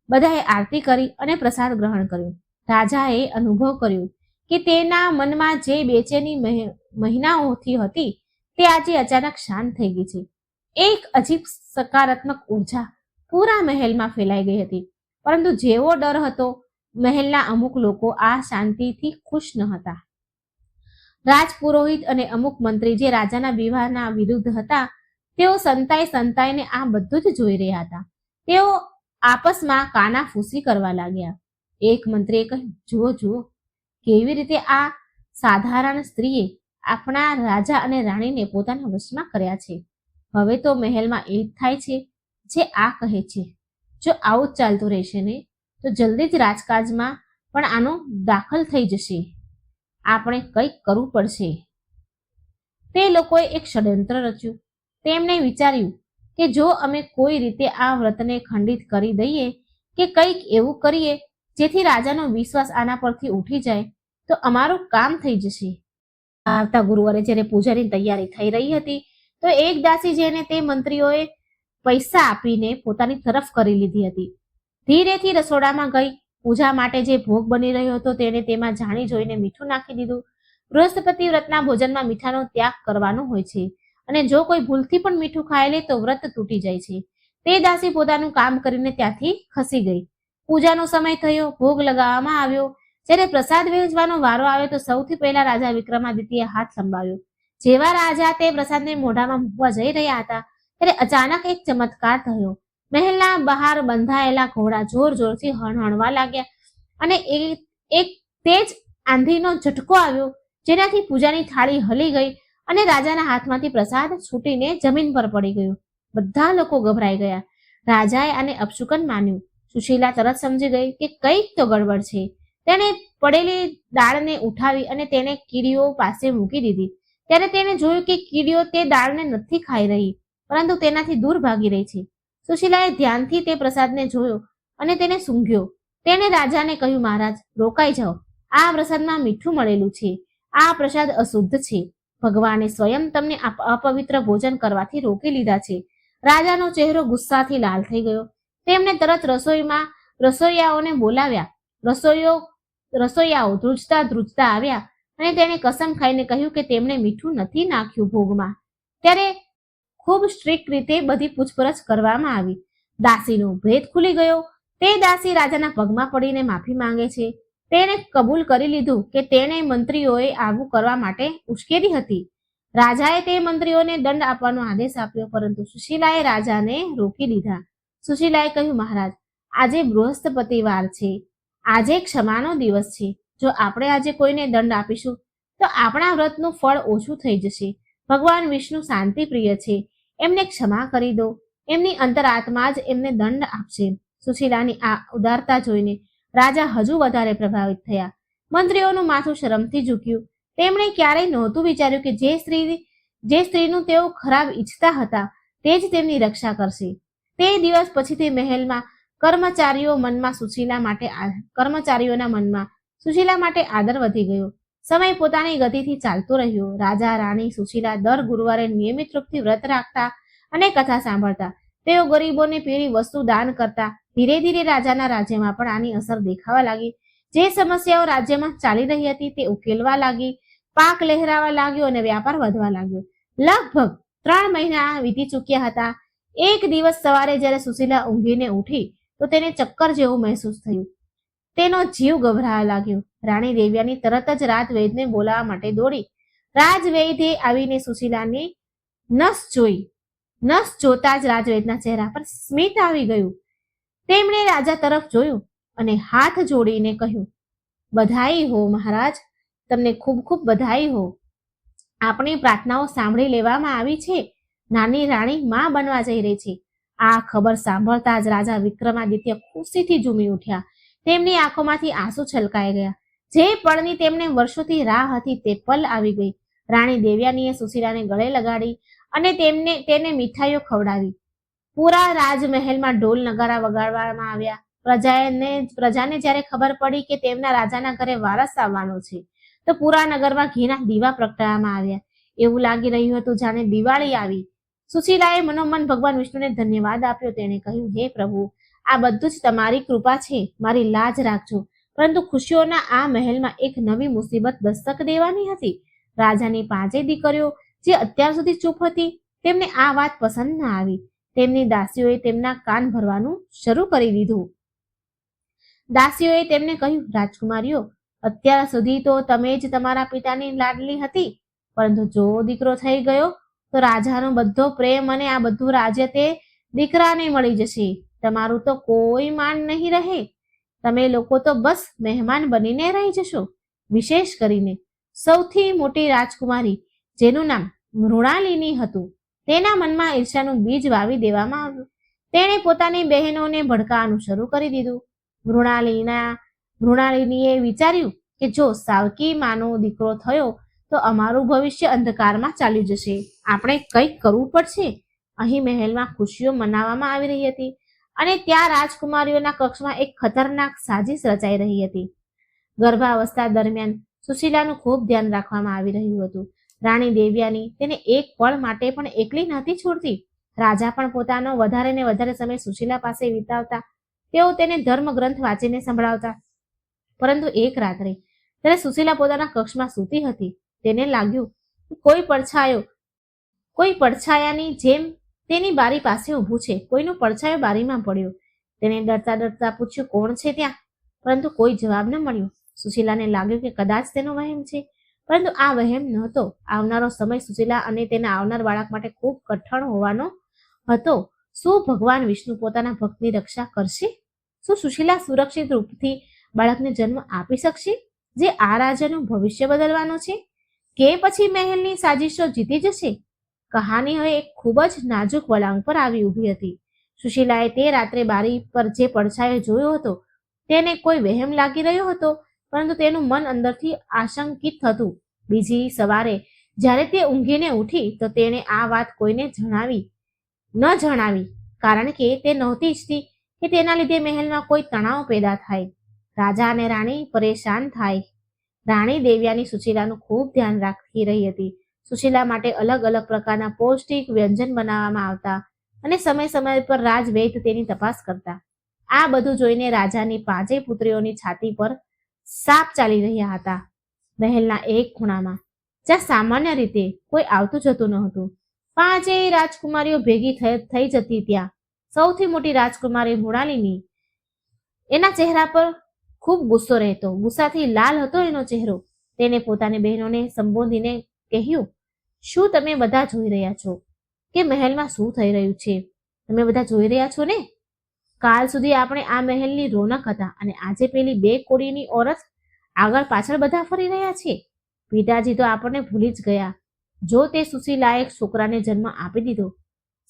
બધાએ આરતી કરી અને પ્રસાદ ગ્રહણ કર્યો. રાજાએ અનુભવ કર્યો કે તેના મનમાં જે બેચેની મહિનાઓથી હતી તે આજે અચાનક શાંત થઈ ગઈ છે. એક અજીબ સકારાત્મક ઉર્જા પૂરા મહેલમાં ફેલાઈ ગઈ હતી. પરંતુ જેવો ડર હતો, મહેલના અમુક લોકો આ શાંતિથી ખુશ ન હતા. રાજપુરોહિત અને અમુક મંત્રી જે રાજાના વિવાહના વિરુદ્ધ હતા, તેઓ સંતાઈને આ બધું જ જોઈ રહ્યા હતા. તેઓ આપસમાં કાનાફૂસી કરવા લાગ્યા. એક મંત્રીએ કહ્યું, જુઓ જુઓ, કેવી રીતે આ સાધારણ સ્ત્રીએ આપણા રાજા અને રાણીને પોતાના વશમાં કર્યા છે. હવે તો મહેલમાં એ જ થાય છે જે આ કહે છે. જો આવું જ ચાલતું રહેશે ને તો જલ્દી જ રાજકાજમાં પણ આનો દાખલ થઈ જશે. આપણે કંઈક કરવું પડશે. તે લોકોએ એક ષડયંત્ર રચ્યું. તેમણે વિચાર્યું કે જો અમે કોઈ રીતે આ વ્રતને ખંડિત કરી દઈએ કે કંઈક એવું કરીએ જેથી રાજાનો વિશ્વાસ આના પરથી ઉઠી જાય તો અમારું કામ થઈ જશે. આવતા ગુરુવારે જ્યારે પૂજાની તૈયારી થઈ રહી હતી તો એક દાસી જેને તે મંત્રીઓએ પૈસા આપીને પોતાની તરફ કરી લીધી હતી, ધીરેથી રસોડામાં ગઈ. પૂજા માટે જે ભોગ બની રહ્યો હતો તેને તેમાં જાણી જોઈને મીઠું નાખી દીધું. બૃહસ્પતિ વ્રતના ભોજનમાં મીઠાનો ત્યાગ કરવાનો હોય છે અને જો કોઈ ભૂલથી પણ મીઠું ખાઈ લે તો વ્રત તૂટી જાય છે. તે દાસી પોતાનું કામ કરીને ત્યાંથી ખસી ગઈ. પૂજાનો સમય થયો, ભોગ લગાવવામાં આવ્યો. જ્યારે પ્રસાદ વહેંચવાનો વારો આવ્યો તો સૌથી પહેલા રાજા વિક્રમાદિત્યએ હાથ લંબાવ્યો. જેવા રાજા તે પ્રસાદને મોઢામાં મૂકવા જઈ રહ્યા હતા ત્યારે અચાનક એક ચમત્કાર થયો. મહેલના બહાર બંધાયેલા ઘોડા જોર જોરથી હણહણવા લાગ્યા અને એક તેજ આંધીનો ઝટકો આવ્યો, જેનાથી પૂજાની થાળી હલી ગઈ અને રાજાના હાથમાંથી પ્રસાદ છૂટીને જમીન પર પડી ગયો. બધા લોકો ગભરાઈ ગયા. રાજાએ આને અપશુકન માન્યું. સુશીલા તરત સમજી ગઈ કે કંઈક તો ગડબડ છે. તેણે પડેલી દાળને ઉઠાવી અને તેને કીડીઓ પાસે મૂકી દીધી. ત્યારે તેણે જોયું કે કીડીઓ તે દાળને નથી ખાઈ રહી, પરંતુ તેનાથી દૂર ભાગી રહી છે. સુશીલાએ ધ્યાનથી તે પ્રસાદને જોયો અને તેને સૂંઘ્યો. તેણે રાજાને કહ્યું, મહારાજ, રોકાઈ જાઓ. આ પ્રસાદમાં મીઠું મળેલું છે. આ પ્રસાદ અશુદ્ધ છે. ભગવાને સ્વયં તમને અપવિત્ર ભોજન કરવાથી રોકી લીધા છે. રાજાનો ચહેરો ગુસ્સાથી લાલ થઈ ગયો. તેમણે તરત રસોઈયાઓને બોલાવ્યા. રસોઈયાઓ ધ્રુજતા આવ્યા અને તેણે કસમ ખાઈને કહ્યું કે તેમણે મીઠું નથી નાખ્યું ભોગમાં. ત્યારે ખૂબ સ્ટ્રિક્ટ રીતે બધી પૂછપરછ કરવામાં આવી. દાસીનો ભેદ ખુલી ગયો. તે દાસી રાજાના પગમાં પડીને માફી માંગે છે. તેણે કબૂલ કરી લીધું કે તેણે મંત્રીઓએ આવું કરવા માટે ઉશ્કેરી હતી. રાજાએ તે મંત્રીઓને દંડ આપવાનો આદેશ આપ્યો, પરંતુ સુશીલાએ રાજાને રોકી દીધા. સુશીલાએ કહ્યું, મહારાજ, આજે બૃહસ્પતિવાર છે. આજે ક્ષમાનો દિવસ છે. જો આપણે આજે કોઈને દંડ આપીશું તો આપણા વ્રતનું ફળ ઓછું થઈ જશે. ભગવાન વિષ્ણુ શાંતિ પ્રિય છે. એમને ક્ષમા કરી દો. એમની અંતરાત્મા જ એમને દંડ આપશે. સુશીલાની આ ઉદારતા જોઈને રાજા હજુ વધારે પ્રભાવિત થયા. મંત્રીઓનું માથું શરમથી ઝૂક્યું. તેમણે ક્યારેય નહોતું વિચાર્યું કે જે સ્ત્રીનું તેઓ ખરાબ ઈચ્છતા હતા તે જ તેમની રક્ષા કરશે. તે દિવસ પછીથી મહેલમાં કર્મચારીઓના મનમાં સુશીલા માટે આદર વધી ગયો. સમય પોતાની ગતિથી ચાલતો રહ્યો. રાજા રાણી સુશીલા દર ગુરુવારે નિયમિત રૂપથી વ્રત રાખતા અને કથા સાંભળતા. તેઓ ગરીબોને પીળી વસ્તુ દાન કરતા. ધીરે ધીરે રાજાના રાજ્યમાં પણ આની અસર દેખાવા લાગી. જે સમસ્યાઓ રાજ્યમાં ચાલી રહી હતી તે ઉકેલવા લાગી. પાક લહેરાવા લાગ્યો અને વ્યાપાર વધવા લાગ્યો. લગભગ 3 મહિના વીતી ચૂક્યા હતા. એક દિવસ સવારે જ્યારે સુશીલા ઊંઘીને ઉઠી તો તેને ચક્કર જેવું મહેસૂસ થયું. તેનો જીવ ગભરાવા લાગ્યો. રાણી દેવ્યાની તરત જ રાજવૈદ્યને બોલાવવા માટે દોડી. રાજવૈદ્યે આવીને સુશીલાની નસ જોતા જ રાજવૈદ્યના ચહેરા પર સ્મિત આવી ગયું. તેમણે રાજા તરફ જોયું અને હાથ જોડીને કહ્યું, બધાઈ હો મહારાજ, તમને ખૂબ ખૂબ બધાઈ હો. આપણી પ્રાર્થનાઓ સાંભળી લેવામાં આવી છે. નાની રાણી માં બનવા જઈ રહી છે. આ ખબર સાંભળતા જ રાજા વિક્રમાદિત્ય ખુશીથી ઝૂમી ઉઠ્યા. તેમની આંખોમાંથી આંસુ છલકાઈ ગયા. જે પળની તેમને વર્ષોથી રાહ હતી તે પલ આવી ગઈ. રાણી દેવ્યાનીએ સુશીલાને ગળે લગાડી અને તેને મીઠાઈઓ ખવડાવી. પૂરા રાજમહેલમાં ઢોલ નગારા વગાડવામાં આવ્યા. પ્રજાને જ્યારે ખબર પડી કે તેમના રાજાના ઘરે વારસ આવવાનો છે તો પૂરા નગરમાં ઘીના દીવા પ્રગટાવવામાં આવ્યા. એવું લાગી રહ્યું હતું જાણે દિવાળી આવી. સુશીલાએ મનોમન ભગવાન વિષ્ણુને ધન્યવાદ આપ્યો. તેણે કહ્યું, હે પ્રભુ, આ બધું જ તમારી કૃપા છે. મારી લાજ રાખજો. પરંતુ ખુશીઓના આ મહેલમાં એક નવી મુસીબત દસ્તક દેવાની હતી. રાજાની 5 દીકરીઓ જે અત્યાર સુધી ચૂપ હતી તેમને આ વાત પસંદ ન આવી. તેમની દાસીઓએ તેમના કાન ભરવાનું શરૂ કરી દીધું. દાસીઓએ તેમને કહ્યું, રાજકુમારીઓ, અત્યાર સુધી તો તમે જ તમારા પિતાની લાડલી હતી, પરંતુ જો દીકરો થઈ ગયો તો રાજાનો બધો પ્રેમ અને આ બધું રાજ્ય તે દીકરાને મળી જશે. તમારું તો કોઈ માન નહીં રહે. તમે લોકો તો બસ મહેમાન બનીને રહી જશો. વિશેષ કરીને સૌથી મોટી રાજકુમારી, જેનું નામ મૃણાલિની હતું, તેના મનમાં ઈર્ષ્યાનું બીજ વાવી દેવામાં આવ્યું. તેણે પોતાની બહેનોને ભડકાવાનું શરૂ કરી દીધું. મૃણાલિનીએ વિચાર્યું કે જો સાવકી માનો દીકરો થયો તો અમારું ભવિષ્ય અંધકારમાં ચાલ્યું જશે. આપણે કંઈક કરવું પડશે. અહીં મહેલમાં ખુશીઓ મનાવવામાં આવી રહી હતી અને ત્યાં રાજકુમારીઓના કક્ષમાં એક ખતરનાક સાજિશ રચાઈ રહી હતી. ગર્ભાવસ્થા દરમિયાન સુશીલાનું ખૂબ ધ્યાન રાખવામાં આવી રહ્યું હતું. રાણી દેવ્યાની તેને એક પળ માટે પણ એકલી નહોતી છોડતી. રાજા પણ પોતાનો વધારે ને વધારે સમય સુશીલા પાસે વિતાવતા. તેઓ તેને ધર્મગ્રંથ વાંચીને સંભળાવતા. પરંતુ એક રાત્રે જ્યારે સુશીલા પોતાના કક્ષમાં સૂતી હતી, તેને લાગ્યું કોઈ પડછાયાની જેમ તેની બારી પાસે ઊભું છે. કોઈનો પડછાયો બારીમાં પડ્યો. તેને ડરતા પૂછ્યું, કોણ છે ત્યાં? પરંતુ કોઈ જવાબ ન મળ્યો. સુશીલાને લાગ્યું કે કદાચ તેનો વહેમ છે, પરંતુ આ વહેમ નહોતો. આવનારો સમય સુશીલા અને તેના આવનાર બાળક માટે ખૂબ કઠણ હોવાનો હતો. શું ભગવાન વિષ્ણુ પોતાના ભક્તની રક્ષા કરશે? શું સુશીલા સુરક્ષિત રૂપથી બાળકને જન્મ આપી શકશે, જે આ રાજ્યનું ભવિષ્ય બદલવાનો છે? કે પછી મહેલની સાજિશો જીતી જશે? કહાની હવે એક ખૂબ જ નાજુક વળાંક પર આવી ઊભી હતી. સુશીલાએ તે રાત્રે બારી પર જે પડછાયો જોયો હતો તેને કોઈ વહેમ લાગી રહ્યો હતો, પરંતુ તેનું મન અંદરથી આશંકિત હતું. બીજી સવારે જ્યારે તે ઊંઘીને ઉઠી તો તેણે આ વાત કોઈને ન જણાવી, કારણ કે તે નહોતી ઈચ્છતી કે તેના લીધે મહેલમાં કોઈ તણાવ પેદા થાય. રાજા અને રાણી પરેશાન થાય. રાણી દેવ્યાની સુશીલાનું ખૂબ ધ્યાન રાખી રહી હતી. સુશીલા માટે અલગ અલગ પ્રકારના પૌષ્ટિક વ્યંજન બનાવવામાં આવતા અને સમય સમય પર રાજવૈદ્ય તેની તપાસ કરતા. આ બધું જોઈને રાજાની 5 પુત્રીઓની છાતી પર સાપ ચાલી રહ્યા હતા. મહેલના એક ખૂણામાં, જ્યાં સામાન્ય રીતે કોઈ આવતું જતું ન હતું, 5 રાજકુમારીઓ ભેગી થઈ જતી. ત્યાં સૌથી મોટી રાજકુમારી મૃણાલિની, એના ચહેરા પર ખૂબ ગુસ્સો રહેતો. ગુસ્સાથી લાલ હતો એનો ચહેરો. તેને પોતાની બહેનોને સંબોધીને કહ્યું, શું તમે બધા જોઈ રહ્યા છો કે મહેલમાં શું થઈ રહ્યું છે? તમે બધા જોઈ રહ્યા છો ને? કાલ સુધી આપણે આ મહેલની રોનક હતા અને આજે પેલી 2 કોડીની ઓરત આગળ પાછળ બધા ફરી રહ્યા છે. પિતાજી તો આપણને ભૂલી જ ગયા. જો તે સુશીલાએ છોકરાને જન્મ આપી દીધો,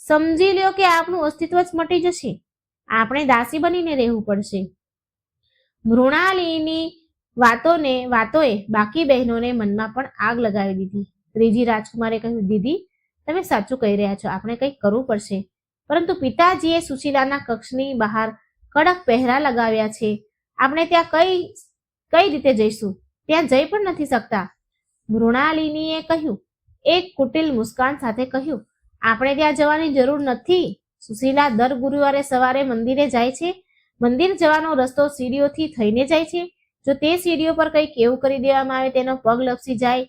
સમજી લ્યો કે આપણું અસ્તિત્વ જ મટી જશે. આપણે દાસી બનીને રહેવું પડશે. મૃણાલિની વાતોએ બાકી બહેનોને મનમાં પણ આગ લગાવી દીધી. ત્રીજી રાજકુમારે કહ્યું, દીદી, તમે સાચું કહી રહ્યા છો, આપણે કંઈક કરવું પડશે. પરંતુ પિતાજીએ સુશીલાના કક્ષની બહાર કડક પહેરા લગાવ્યા છે. આપણે ત્યાં કઈ રીતે જઈશું? ત્યાં જઈ પણ નથી શકતા. મૃણાલિનીએ કહ્યું. એક કુટિલ મુસ્કાન સાથે કહ્યું, આપણે ત્યાં જવાની જરૂર નથી. સુશીલા દર ગુરુવારે સવારે મંદિરે જાય છે. મંદિર જવાનો રસ્તો સીડીઓથી થઈને જાય છે. જો તે સીડીઓ પર કંઈક એવું કરી દેવામાં આવે, તેનો પગ લપસી જાય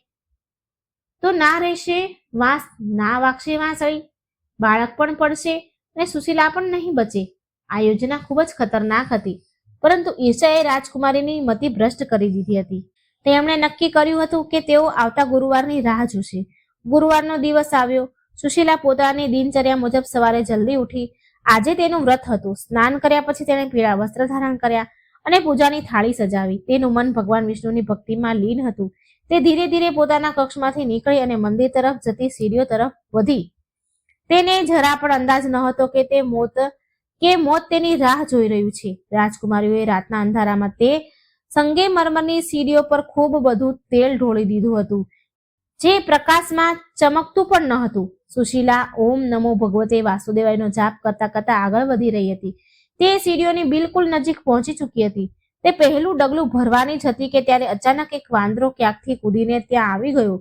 તો ના રહેશે વાંસ, ના વાગશે વાંસળી, બાળક પણ પડશે અને સુશીલા પણ નહીં બચે. આ યોજના ખૂબ જ ખતરનાક હતી, પરંતુ ઈર્ષાએ રાજકુમારીની મતિ ભ્રષ્ટ કરી દીધી હતી. તેમણે નક્કી કર્યું હતું કે તેઓ આવતા ગુરુવારની રાહ જોશે. ગુરુવારનો દિવસ આવ્યો. સુશીલા પોતાની દિનચર્યા મુજબ સવારે જલ્દી ઉઠી. આજે તેનું વ્રત હતું. સ્નાન કર્યા પછી તેણે પીળા વસ્ત્ર ધારણ કર્યા અને પૂજાની થાળી સજાવી. તેનું મન ભગવાન વિષ્ણુની ભક્તિમાં લીન હતું. તે ધીરે ધીરે પોતાના કક્ષમાંથી નીકળી અને મંદિર તરફ જતી સીડીઓ તરફ વધી. તેને જરા પણ અંદાજ ન હતો કે મોત તેની રાહ જોઈ રહ્યું છે. રાજકુમારીઓએ રાતના અંધારામાં તે સંગેમરમરની સીડીઓ પર ખૂબ બધું તેલ ઢોળી દીધું હતું, જે પ્રકાશમાં ચમકતું પણ ન હતું. સુશીલા ઓમ નમો ભગવતે વાસુદેવાયનો જાપ કરતા કરતા આગળ વધી રહી હતી. તે સીડીઓની બિલકુલ નજીક પહોંચી ચૂકી હતી. તે પહેલું ડગલું ભરવાની જ હતી કે ત્યારે અચાનક એક વાંદરો ક્યાંકથી કૂદીને ત્યાં આવી ગયો.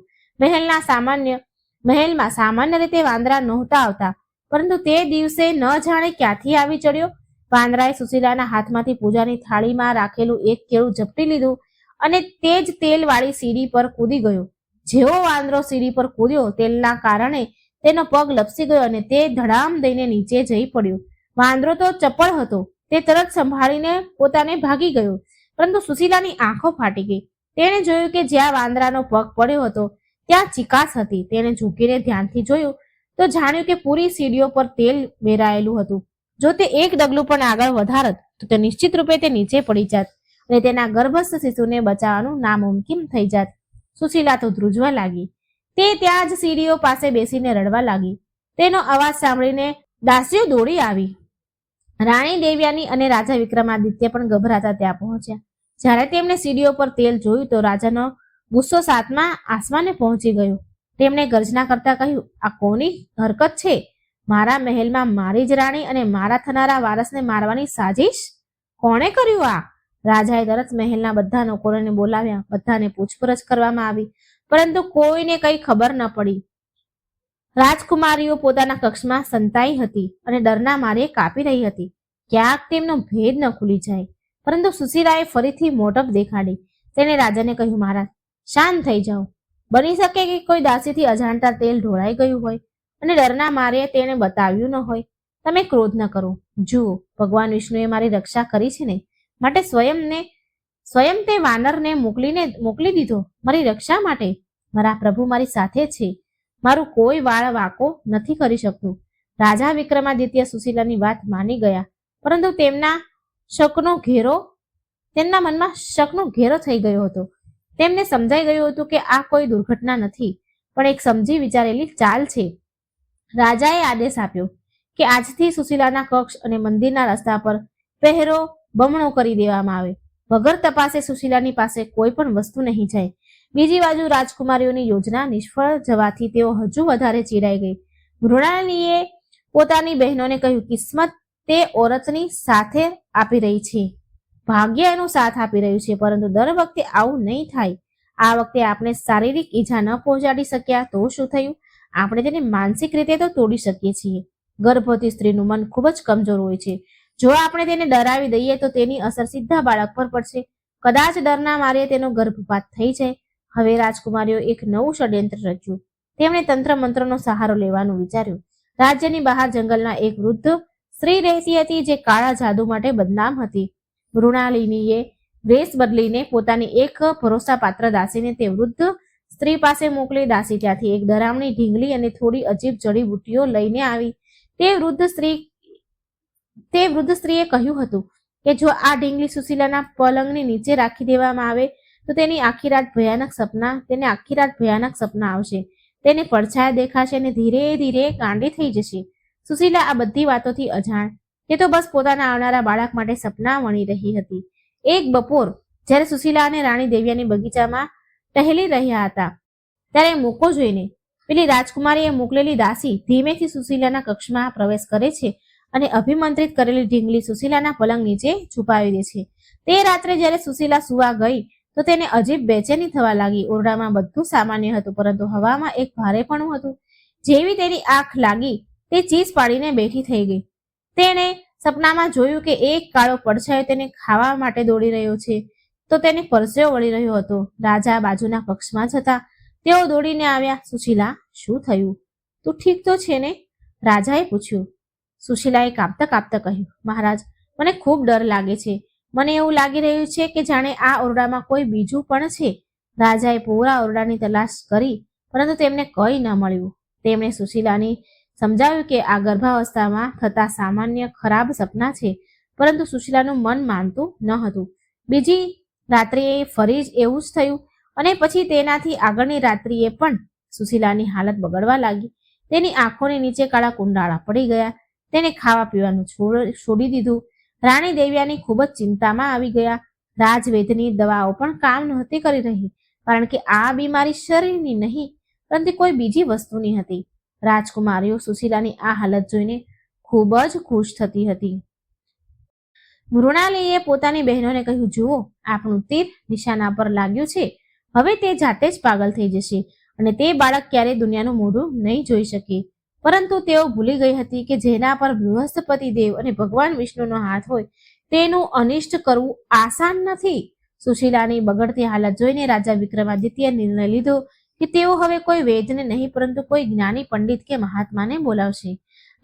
મહેલમાં સામાન્ય રીતે વાંદરા નહોતા આવતા, પરંતુ તે દિવસે ન જાણે ક્યાંથી આવી ચડ્યો. વાંદરાએ સુશીલાના હાથમાંથી પૂજાની થાળીમાં રાખેલું એક કેળું ઝપટી લીધું અને તે જ તેલવાળી સીડી પર કૂદી ગયો. જેવો વાંદરો સીડી પર કૂદ્યો, તેલના કારણે તેનો પગ લપસી ગયો અને તે ધડામ દઈને નીચે જઈ પડ્યો. વાંદરો તો ચપળ હતો. તે તરત સંભાળીને પોતાને ભાગી ગયો, પરંતુ સુશીલાની આંખો ફાટી ગઈ. તેણે જોયું કે જ્યાં વાંદરાનો પગ પડ્યો હતો ત્યાં ચિકાસ હતી. તેણે ઝૂકીને ધ્યાનથી જોયું તો જાણ્યું કે પૂરી સીડીઓ પર તેલ વેરાયેલું હતું. જો તે એક ડગલું પણ આગળ વધારત તો તે નિશ્ચિત રૂપે તે નીચે પડી જાત અને તેના ગર્ભસ્થ શિશુને બચાવવાનું નામુમકિન થઈ જાત. સુશીલા તો ધ્રુજવા લાગી. તે ત્યાં જ સીડીઓ પાસે બેસીને રડવા લાગી. તેનો અવાજ સાંભળીને દાસીઓ દોડી આવી. રાણી દેવ્યાની અને રાજા વિક્રમાદિત્ય પણ ગભરાતા ત્યાં પહોંચ્યા. જ્યારે તેમણે સીડીઓ પર તેલ જોયું તો રાજાનો ગુસ્સો સાતમા આસમાને પહોંચી ગયો. તેમણે ગર્જના કરતા કહ્યું, આ કોની હરકત છે? મારા મહેલમાં મારી જ રાણી અને મારા થનારા વારસને મારવાની સાજિશ? કોણે કર્યું આ? રાજાએ તરત મહેલના બધા નોકરોને બોલાવ્યા. બધાને પૂછપરછ કરવામાં આવી, પરંતુ કોઈને કઈ ખબર ન પડી. રાજકુમારીઓ પોતાના કક્ષમાં સંતાઈ હતી અને ડરના મારે કાપી રહી હતી. ક્યાંક તેમનો ભેદ ન ખુલી જાય. પરંતુ સુશીલાએ ફરીથી મોટપ દેખાડી. તેણે રાજાને કહ્યું, મહારાજ શાંત થઈ જાઓ. બની શકે કે કોઈ દાસીથી અજાણતા તેલ ઢોળાઈ ગયું હોય અને ડરના મારે તેણે બતાવ્યું ન હોય. તમે ક્રોધ ન કરો. જુઓ, ભગવાન વિષ્ણુએ મારી રક્ષા કરી છે ને, માટે સ્વયં તે વાનરને મોકલી દીધો મારી રક્ષા માટે. મારા પ્રભુ મારી સાથે છે. મારું કોઈ વાળ વાંકો નથી કરી શકતું. રાજા વિક્રમાદિત્ય સુશીલાની વાત માની ગયા, પરંતુ તેમના મનમાં શકનો ઘેરો થઈ ગયો હતો. તેમને સમજાઈ ગયું હતું કે આ કોઈ દુર્ઘટના નથી, પણ એક સમજી વિચારેલી ચાલ છે. રાજાએ આદેશ આપ્યો કે આજથી સુશીલાના કક્ષ અને મંદિરના રસ્તા પર પહેરો બમણો કરી દેવામાં આવે. વગર તપાસે સુશીલાની પાસે કોઈ પણ વસ્તુ નહીં જાય. બીજી બાજુ રાજકુમારીઓની યોજના નિષ્ફળ જવાથી તેઓ હજુ વધારે ચીડાઈ ગઈ. મૃણાલિનીએ પોતાની બહેનોને કહ્યું, કિસ્મત તે ઓરતની સાથે આપી રહી છે, ભાગ્ય એનો સાથ આપી રહ્યું છે, પરંતુ દર વખતે આવું નહીં થાય. આ વખતે આપણે શારીરિક ઈજા ન પહોંચાડી શક્યા તો શું થયું? આપણે તેને માનસિક રીતે તો તોડી શકીએ છીએ. ગર્ભવતી સ્ત્રીનું મન ખૂબ જ કમજોર હોય છે. જો આપણે તેને ડરાવી દઈએ તો તેની અસર સીધા બાળક પર પડશે. કદાચ ડરના મારે તેનો ગર્ભપાત થઈ જાય. હવે રાજકુમારીઓ એક નવું ષડયંત્ર રચ્યું. તેમણે તંત્ર મંત્રનો સહારો લેવાનું વિચાર્યું. રાજ્યની બહાર જંગલના એક વૃદ્ધ સ્ત્રી રહેતી હતી, જે કાળા જાદુ માટે બદનામ હતી. મૃણાલિનીએ વેશ બદલીને પોતાની એક ભરોસાપાત્ર દાસીને તે વૃદ્ધ સ્ત્રી પાસે મોકલી. દાસી ત્યાંથી એક ડરામણી ઢીંગલી અને થોડી અજીબ જડીબુટ્ટીઓ લઈને આવી. તે વૃદ્ધ સ્ત્રીએ કહ્યું હતું કે જો આ ઢીંગલી સુશીલાના પલંગની નીચે રાખી દેવામાં આવે તો તેને આખી રાત ભયાનક સપના આવશે. તેને પડછાયા દેખાશે અને ધીરે ધીરે ગાંડી થઈ જશે. સુશીલા આ બધી વાતોથી અજાણ. તે તો બસ પોતાના આવનારા બાળક માટે સપના વણી રહી હતી. એક બપોર જ્યારે સુશીલા અને રાણી દેવ્યાની બગીચામાં ટહેલી રહ્યા હતા, ત્યારે મોકો જોઈને પેલી રાજકુમારીએ મોકલેલી દાસી ધીમેથી સુશીલાના કક્ષમાં પ્રવેશ કરે છે અને અભિમંત્રિત કરેલી ઢીંગલી સુશીલાના પલંગ નીચે છુપાવી દે છે. તે રાત્રે જ્યારે સુશીલા સુવા ગઈ તો તેને અજીબ બેચેની થવા લાગી. ઓરડામાં બધું સામાન્ય હતું, પરંતુ હવામાં એક ભારેપણું હતું. જેવી તેની આંખ લાગી તે ચીસ પાડીને બેઠી થઈ ગઈ. તેણે સપનામાં જોયું કે એક કાળો પડછાયો તેને ખાવા માટે દોડી રહ્યો છે, તો તેને પરસેવો વળી રહ્યો હતો. રાજા બાજુના કક્ષમાં જ હતા. તેઓ દોડીને આવ્યા. સુશીલા, શું થયું? તું ઠીક તો છે ને? રાજાએ પૂછ્યું. સુશીલાએ કાપતા કાપતા કહ્યું, મહારાજ, મને ખૂબ ડર લાગે છે. મને એવું લાગી રહ્યું છે કે જાણે આ ઓરડામાં કોઈ બીજું પણ છે. રાજાએ પૂરા ઓરડાની તલાશ કરી, પરંતુ તેમને કંઈ ન મળ્યું. તેમણે સુશીલાને સમજાવ્યું કે આ ગર્ભાવસ્થામાં થતા સામાન્ય ખરાબ સપના છે, પરંતુ સુશીલાનું મન માનતું ન હતું. બીજી રાત્રિએ ફરી જ એવું જ થયું અને પછી તેનાથી આગળની રાત્રિએ પણ સુશીલાની હાલત બગડવા લાગી. તેની આંખોની નીચે કાળા કુંડાળા પડી ગયા. તેને ખાવા પીવાનું છોડી દીધું. રાણી દેવ્યાની ખૂબ જ ચિંતામાં આવી ગયા. રાજવૈદ્યની દવાઓ પણ કામ નહોતી કરી રહી, કારણ કે આ બીમારી શરીરની નહીં, પરંતુ કોઈ બીજી વસ્તુની હતી. રાજકુમારીઓ સુશીલાની આ હાલત જોઈને ખૂબ જ ખુશ થતી હતી. મૃણાલિનીએ પોતાની બહેનોને કહ્યું, જુઓ, આપણું તીર નિશાના પર લાગ્યું છે. હવે તે જાતે જ પાગલ થઈ જશે અને તે બાળક ક્યારેય દુનિયાનું મોઢું નહીં જોઈ શકે. પરંતુ તેઓ ભૂલી ગઈ હતી કે જેના પર બૃહસ્પતિ દેવ અને ભગવાન વિષ્ણુનો હાથ હોય તેનું અનિષ્ટ કરવું આસાન નથી. સુશીલાની બગડતી હાલત જોઈને રાજા વિક્રમાદિત્યએ નિર્ણય લીધો કે તેઓ હવે કોઈ વૈદ્યને નહીં, પરંતુ કોઈ જ્ઞાની પંડિત કે મહાત્માને બોલાવશે.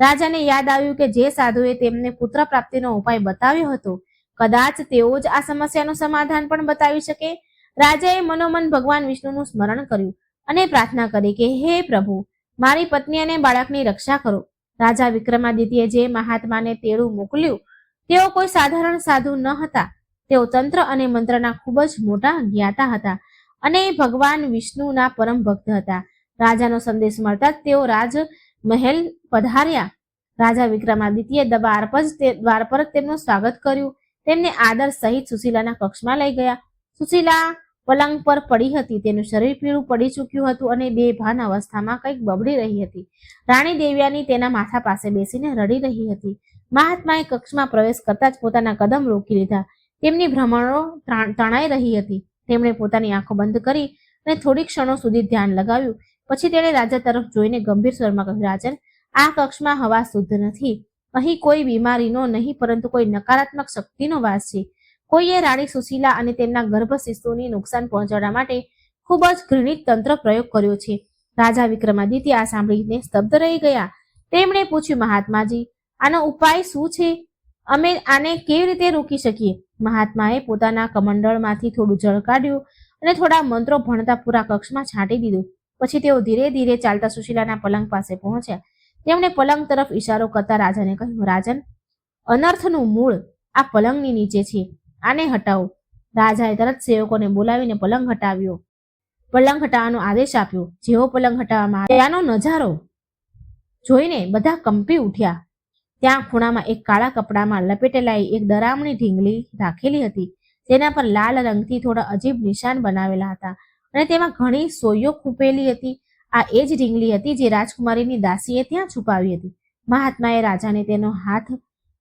રાજાને યાદ આવ્યું કે જે સાધુએ તેમને પુત્ર પ્રાપ્તિનો ઉપાય બતાવ્યો હતો, કદાચ તેઓ જ આ સમસ્યાનું સમાધાન પણ બતાવી શકે. રાજાએ મનોમન ભગવાન વિષ્ણુનું સ્મરણ કર્યું અને પ્રાર્થના કરી કે હે પ્રભુ, મારી પત્ની અને બાળકની રક્ષા કરો. રાજા વિક્રમાદિત્યએ જે મહાત્માને તેડું મોકલ્યું તેઓ કોઈ સાધારણ સાધુ ન હતા. તેઓ તંત્ર અને મંત્રના ખૂબ જ મોટા જ્ઞાતા હતા અને ભગવાન વિષ્ણુના પરમ ભક્ત હતા. રાજાનો સંદેશ મળતા જ તેઓ રાજમહેલ પધાર્યા. રાજા વિક્રમાદિત્યએ દ્વાર પર તેમનું સ્વાગત કર્યું. તેમને આદર સહિત સુશીલાના કક્ષમાં લઈ ગયા. સુશીલા પલંગ પર પડી હતી. તેનું શરીર પીળું પડી ચૂક્યું હતું અને બેભાન અવસ્થામાં કંઈક બબડી રહી હતી. રાણી દેવ્યાની તેના માથા પાસે બેસીને રડી રહી હતી. મહાત્માએ કક્ષમાં પ્રવેશ કરતા જ પોતાના કદમ રોકી લીધા. તેમની ભ્રમણો તણાઈ રહી હતી. તેમણે પોતાની આંખો બંધ કરી અને થોડી ક્ષણો સુધી ધ્યાન લગાવ્યું. પછી તેણે રાજા તરફ જોઈને ગંભીર સ્વરમાં કહ્યું, રાજન, આ કક્ષમાં હવા શુદ્ધ નથી. અહીં કોઈ બીમારીનો નહીં, પરંતુ કોઈ નકારાત્મક શક્તિનો વાસ છે. કોઈએ રાણી સુશીલા અને તેમના ગર્ભ શિશુને નુકસાન પહોંચાડવા માટે ખૂબ જ ઘૃણિત તંત્ર પ્રયોગ કર્યો છે. રાજા વિક્રમાદિત્ય આ સાંભળીને સ્તબ્ધ રહી ગયા. તેમણે પૂછ્યું, મહાત્માજી, આનો ઉપાય શું છે? અમે આને કેવી રીતે રોકી શકીએ? મહાત્માએ પોતાના કમંડળમાંથી થોડું જળ કાઢ્યું અને થોડા મંત્રો ભણતા પૂરા કક્ષમાં છાંટી દીધું. પછી તેઓ ધીરે ધીરે ચાલતા સુશીલાના પલંગ પાસે પહોંચ્યા. તેમણે પલંગ તરફ ઈશારો કરતા રાજાને કહ્યું, રાજન, અનર્થનું મૂળ આ પલંગની નીચે છે. આને હટાવો. રાજાએ તરત સેવકોને બોલાવીને પલંગ હટાવ્યો. પલંગ હટાવવાનો આદેશ આપ્યો. જેવો પલંગ હટાવવામાં આવ્યો ત્યાંનો નજારો જોઈને બધા કંપી ઉઠ્યા. ત્યાં ખૂણામાં એક કાળા કપડામાં લપેટેલાઈ એક ડરામણી ઢીંગલી રાખેલી હતી. જેના પર લાલ રંગથી થોડા અજીબ નિશાન બનાવેલા હતા અને તેમાં ઘણી સોયો ખૂંપેલી હતી. આ એ જ ઢીંગલી હતી જે રાજકુમારીની દાસીએ ત્યાં છુપાવી હતી. મહાત્માએ રાજાને તેનો હાથ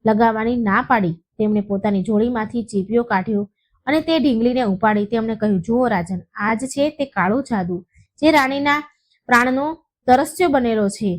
લગાવવાની ના પાડી. તેમણે પોતાની જોડીમાંથી ચીપિયો કાઢ્યો અને તે ઢીંગલીને ઉપાડી તેમણે કહ્યું, જુઓ રાજન, આજ છે તે કાળું જાદુ જે રાણીના પ્રાણનો તરસ્યો બનેલો છે.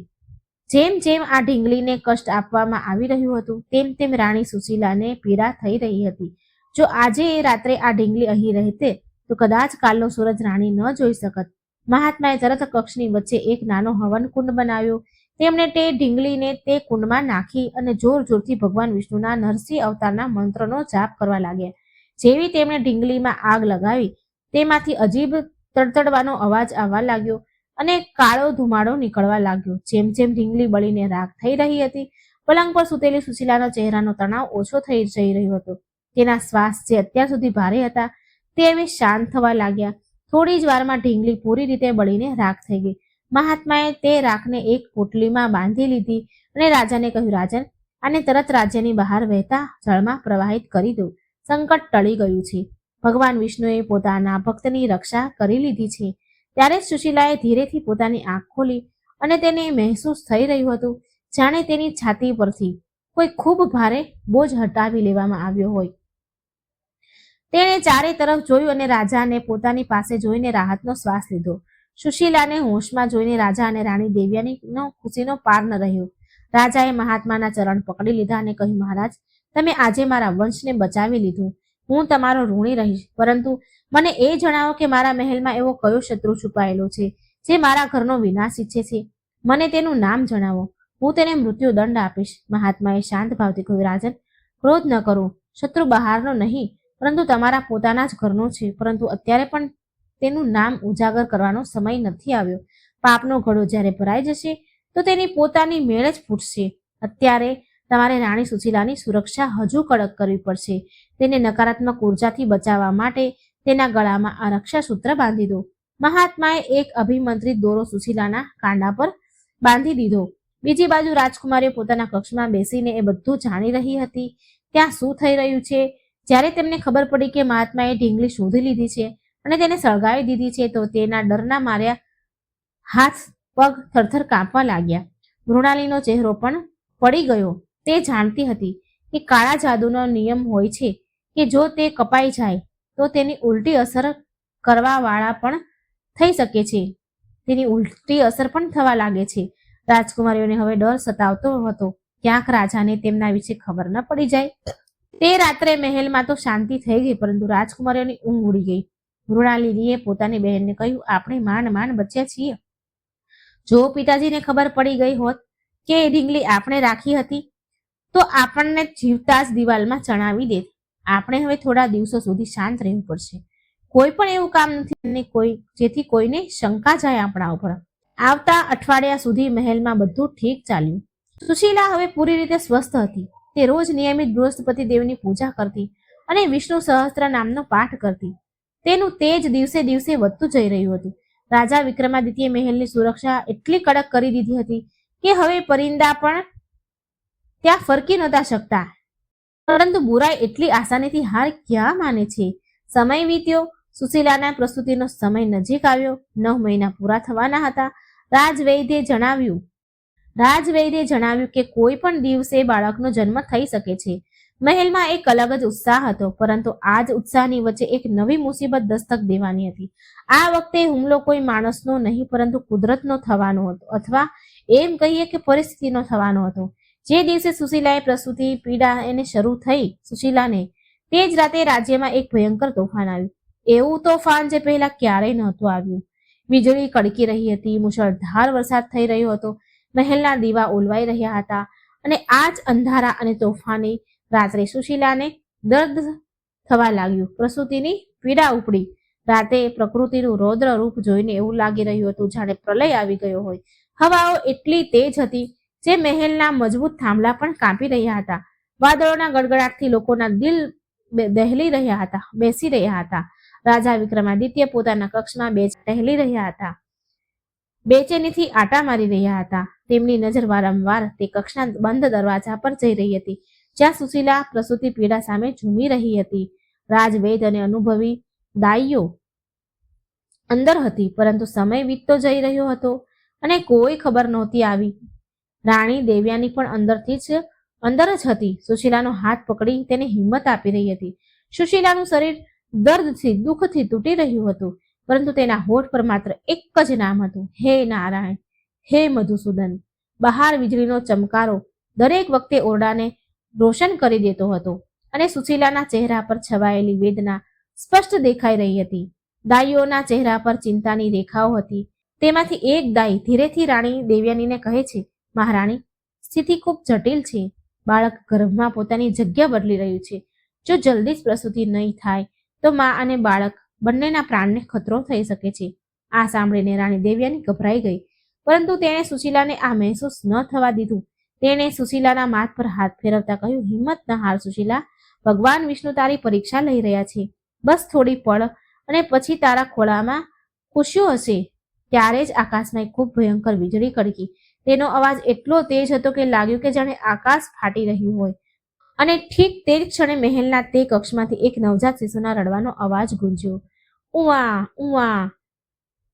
જેમ જેમ આ ઢીંગલીને કષ્ટ આપવામાં આવી રહ્યું હતું, તેમ તેમ રાણી સુશીલાને પીડા થઈ રહી હતી. જો આજે રાત્રે આ ઢીંગલી અહીં રહેતે તો કદાચ કાલનો સૂરજ રાણી ન જોઈ શકત. મહાત્માએ તરત કક્ષની વચ્ચે એક નાનો હવન કુંડ બનાવ્યો. તેમણે તે ઢીંગલીને તે કુંડમાં નાખી અને જોર જોરથી ભગવાન વિષ્ણુના નરસિંહ અવતારના મંત્રનો જાપ કરવા લાગ્યા. જેવી તેમણે ઢીંગલીમાં આગ લગાવી, તેમાંથી અજીબ તડતડવાનો અવાજ આવવા લાગ્યો અને કાળો ધુમાડો નીકળવા લાગ્યો. જેમ જેમ ઢીંગલી બળીને રાખ થઈ રહી હતી, પલંગ પર સૂતેલી સુશીલાનો ચહેરાનો તણાવ ઓછો થઈ જઈ રહ્યો હતો. તેના શ્વાસ જે અત્યાર સુધી ભારે હતા તે હવે શાંત થવા લાગ્યા. થોડી જ વારમાં ઢીંગલી પૂરી રીતે બળીને રાખ થઈ ગઈ. મહાત્માએ તે રાખને એક પોટલીમાં બાંધી લીધી અને રાજાને કહ્યું, રાજન, આને તરત રાજ્યની બહાર વહેતા જળમાં પ્રવાહિત કરી દો. સંકટ ટળી ગયું છે. ભગવાન વિષ્ણુએ પોતાના ભક્તની રક્ષા કરી લીધી છે. ત્યારે જ સુશીલાએ ધીરેથી પોતાની આંખ ખોલી અને તેને મહેસૂસ થઈ રહ્યું હતું જાણે તેની છાતી પરથી કોઈ ખૂબ ભારે બોજ હટાવી લેવામાં આવ્યો હોય. તેણે ચારે તરફ જોયું અને રાજાને પોતાની પાસે જોઈને રાહતનો શ્વાસ લીધો. સુશીલાને હોશમાં જોઈને રાજા અને રાણી દેવયાનીનો ખુશીનો પાર ન રહ્યો. રાજાએ મહાત્માના ચરણ પકડી લીધા અને કહ્યું, મહારાજ, તમે આજે મારા વંશને બચાવી લીધું. હું તમારો ઋણી રહીશ, પરંતુ મને એ જણાવો કે મારા મહેલમાં એવો કયો શત્રુ છુપાયેલો છે જે મારા ઘરનો વિનાશ ઈચ્છે છે. મને તેનું નામ જણાવો, હું તેને મૃત્યુ દંડ આપીશ. મહાત્માએ શાંત ભાવથી કહ્યું, રાજન, ક્રોધ ન કરો. શત્રુ બહારનો નહીં, પરંતુ તમારા પોતાના જ ઘરનો છે. પરંતુ અત્યારે પણ તેનું નામ ઉજાગર કરવાનો સમય નથી આવ્યો. પાપનો ઘડો જ્યારે ભરાઈ જશે તો તેની પોતાની મેળ જ ફૂટશે. અત્યારે તમારે રાણી સુશીલાની સુરક્ષા હજુ કડક કરવી પડશે. તેને નકારાત્મક ઉર્જાથી બચાવવા માટે તેના ગળામાં આ રક્ષા સૂત્ર બાંધી દો. મહાત્માએ એક અભિમંત્રિત દોરો સુશીલાના કાંડા પર બાંધી દીધો. બીજી બાજુ રાજકુમારીઓ પોતાના કક્ષમાં બેસીને એ બધું જાણી રહી હતી. ત્યાં શું થઈ રહ્યું છે? જ્યારે તેમને ખબર પડી કે મહાત્માએ ઢીંગલી શોધી લીધી છે અને તેને સળગાવી દીધી છે, તો તેના ડરના માર્યા હાથ પગ થરથર કાંપવા લાગ્યા. મૃણાલીનો ચહેરો પણ પડી ગયો. તે જાણતી હતી કે કાળા જાદુનો નિયમ હોય છે કે જો તે કપાઈ જાય તો તેની ઉલટી અસર કરવાવાળા પણ થઈ શકે છે. તેની ઉલટી અસર પણ થવા લાગે છે. રાજકુમારીઓને હવે ડર સતાવતો હતો, ક્યાંક રાજાને તેમના વિશે ખબર ન પડી જાય. તે રાત્રે મહેલમાં તો શાંતિ થઈ ગઈ, પરંતુ રાજકુમારીઓની ઊંઘ ઉડી ગઈ. મૃણાલિનીએ પોતાની બહેનને કહ્યું, આપણે માંડ માંડ બચ્યા છીએ. જો પિતાજીને ખબર પડી ગઈ હોત કે એ ઢીંગલી આપણે રાખી હતી તો આપણને જીવતા જ દિવાલમાં ચણાવી દેત. આપણે હવે થોડા દિવસો સુધી શાંત રહેવું પડશે. કોઈ પણ એવું કામ નથી જેથી કોઈને શંકા જાય આપણા ઉપર. આવતા અઠવાડિયા સુધી મહેલમાં બધું ઠીક ચાલ્યું. સુશીલા હવે પૂરી રીતે સ્વસ્થ હતી. તે રોજ નિયમિત બૃહસ્પતિ દેવની પૂજા કરતી અને વિષ્ણુ સહસ્ત્ર નામનો પાઠ કરતી. તેનું તેજ દિવસે દિવસે વધતું જઈ રહ્યું હતું. રાજા વિક્રમાદિત્યે મહેલની સુરક્ષા એટલી કડક કરી દીધી હતી કે હવે પરિંદા પણ ત્યાં ફરકી નહોતા શકતા. પરંતુ બુરાઈ એટલી આસાનીથી હાર ક્યાં માને છે? સમય વીત્યો. સુશીલાના પ્રસૂતિનો સમય નજીક આવ્યો. 9 મહિના પૂરા થવાના હતા. રાજવૈદ્યે જણાવ્યું કે કોઈ પણ દિવસે બાળકનો જન્મ થઈ શકે છે. મહેલમાં એક અલગ જ ઉત્સાહ હતો, પરંતુ આ જ ઉત્સાહની વચ્ચે એક નવી મુસીબત દસ્તક દેવાની હતી. આ વખતે હુમલો કોઈ માણસનો નહીં, પરંતુ કુદરતનો થવાનો હતો, અથવા એમ કહીએ કે પરિસ્થિતિનો થવાનો હતો. જે દિવસે સુશીલાએ પ્રસૂતિ પીડા એને શરૂ થઈ સુશીલાને, તે જ રાતે રાજ્યમાં એક ભયંકર તોફાન આવ્યું. એવું તોફાન જે પહેલા ક્યારેય નહોતું આવ્યું. વીજળી કડકી રહી હતી, મુશળધાર વરસાદ થઈ રહ્યો હતો, મહેલના દીવા ઓલવાઈ રહ્યા હતા, અને આ જ અંધારા અને તોફાની રાત્રે સુશીલાને દર્દ થવા લાગ્યું. પ્રસૂતિની પીડા ઉપડી. રાતે પ્રકૃતિનું રૌદ્ર રૂપ જોઈને એવું લાગી રહ્યું હતું જાણે પ્રલય આવી ગયો હોય. હવાઓ એટલી તેજ હતી જે મહેલના મજબૂત થાંભલા પણ કાપી રહ્યા હતા. વાદળોના ગડગડાટથી લોકોના દિલ બેસી રહ્યા હતા. રાજા વિક્રમાદિત્ય પોતાના કક્ષમાં ટહેલી રહ્યા હતા, બેચેનીથી આટા મારી રહ્યા હતા. તેમની નજર વારંવાર તે કક્ષના બંધ દરવાજા પર જઈ રહી હતી, જ્યાં સુશીલા પ્રસૂતિ પીડા સામે ઝૂમી રહી હતી. રાજવૈદ અને અનુભવી દાઈઓ અંદર હતી, પરંતુ સમય વીતતો જઈ રહ્યો હતો અને કોઈ ખબર નહોતી આવી. રાણી દેવયાની પણ અંદર જ હતી. સુશીલાનો હાથ પકડી તેને હિંમત આપી રહી હતી. સુશીલાનું શરીર દર્દથી દુઃખથી તૂટી રહ્યું હતું, પરંતુ તેના હોઠ પર માત્ર એક જ નામ હતું, હે નારાયણ, હે મધુસૂદન. બહાર વીજળીનો ચમકારો દરેક વખતે ઓરડાને રોશન કરી દેતો હતો અને સુશીલાના ચહેરા પર છવાયેલી વેદના સ્પષ્ટ દેખાઈ રહી હતી. દાઈઓના ચહેરા પર ચિંતાની રેખાઓ હતી. તેમાંથી એક દાઈ ધીરેથી રાણી દેવયાનીને કહે છે, મહારાણી, સ્થિતિ ખૂબ જટિલ છે. બાળક ગર્ભમાં પોતાની જગ્યા બદલી રહ્યું છે. જો જલ્દી જ પ્રસૂતિ નહીં થાય તો મા અને બાળક બંનેના પ્રાણને ખતરો થઈ શકે છે. આ સાંભળીને રાણી દેવયાની ગભરાઈ ગઈ, પરંતુ તેણે સુશીલાને આ મહેસૂસ ન થવા દીધું. તેણે સુશીલાના માથ પર હાથ ફેરવતા કહ્યું, હિંમત ન હાર સુશીલા, ભગવાન વિષ્ણુ તારી પરીક્ષા લઈ રહ્યા છે. બસ થોડી પળ અને પછી તારા ખોળામાં ખુશીઓ હશે. ત્યારે જ આકાશમાં ખૂબ ભયંકર વીજળી કડકી. તેનો અવાજ એટલો તેજ હતો કે લાગ્યું કે જાણે આકાશ ફાટી રહ્યું હોય, અને ઠીક તે જ ક્ષણે મહેલના તે કક્ષમાંથી એક નવજાત શિશુના રડવાનો અવાજ ગુંજ્યો. ઉવા ઉવા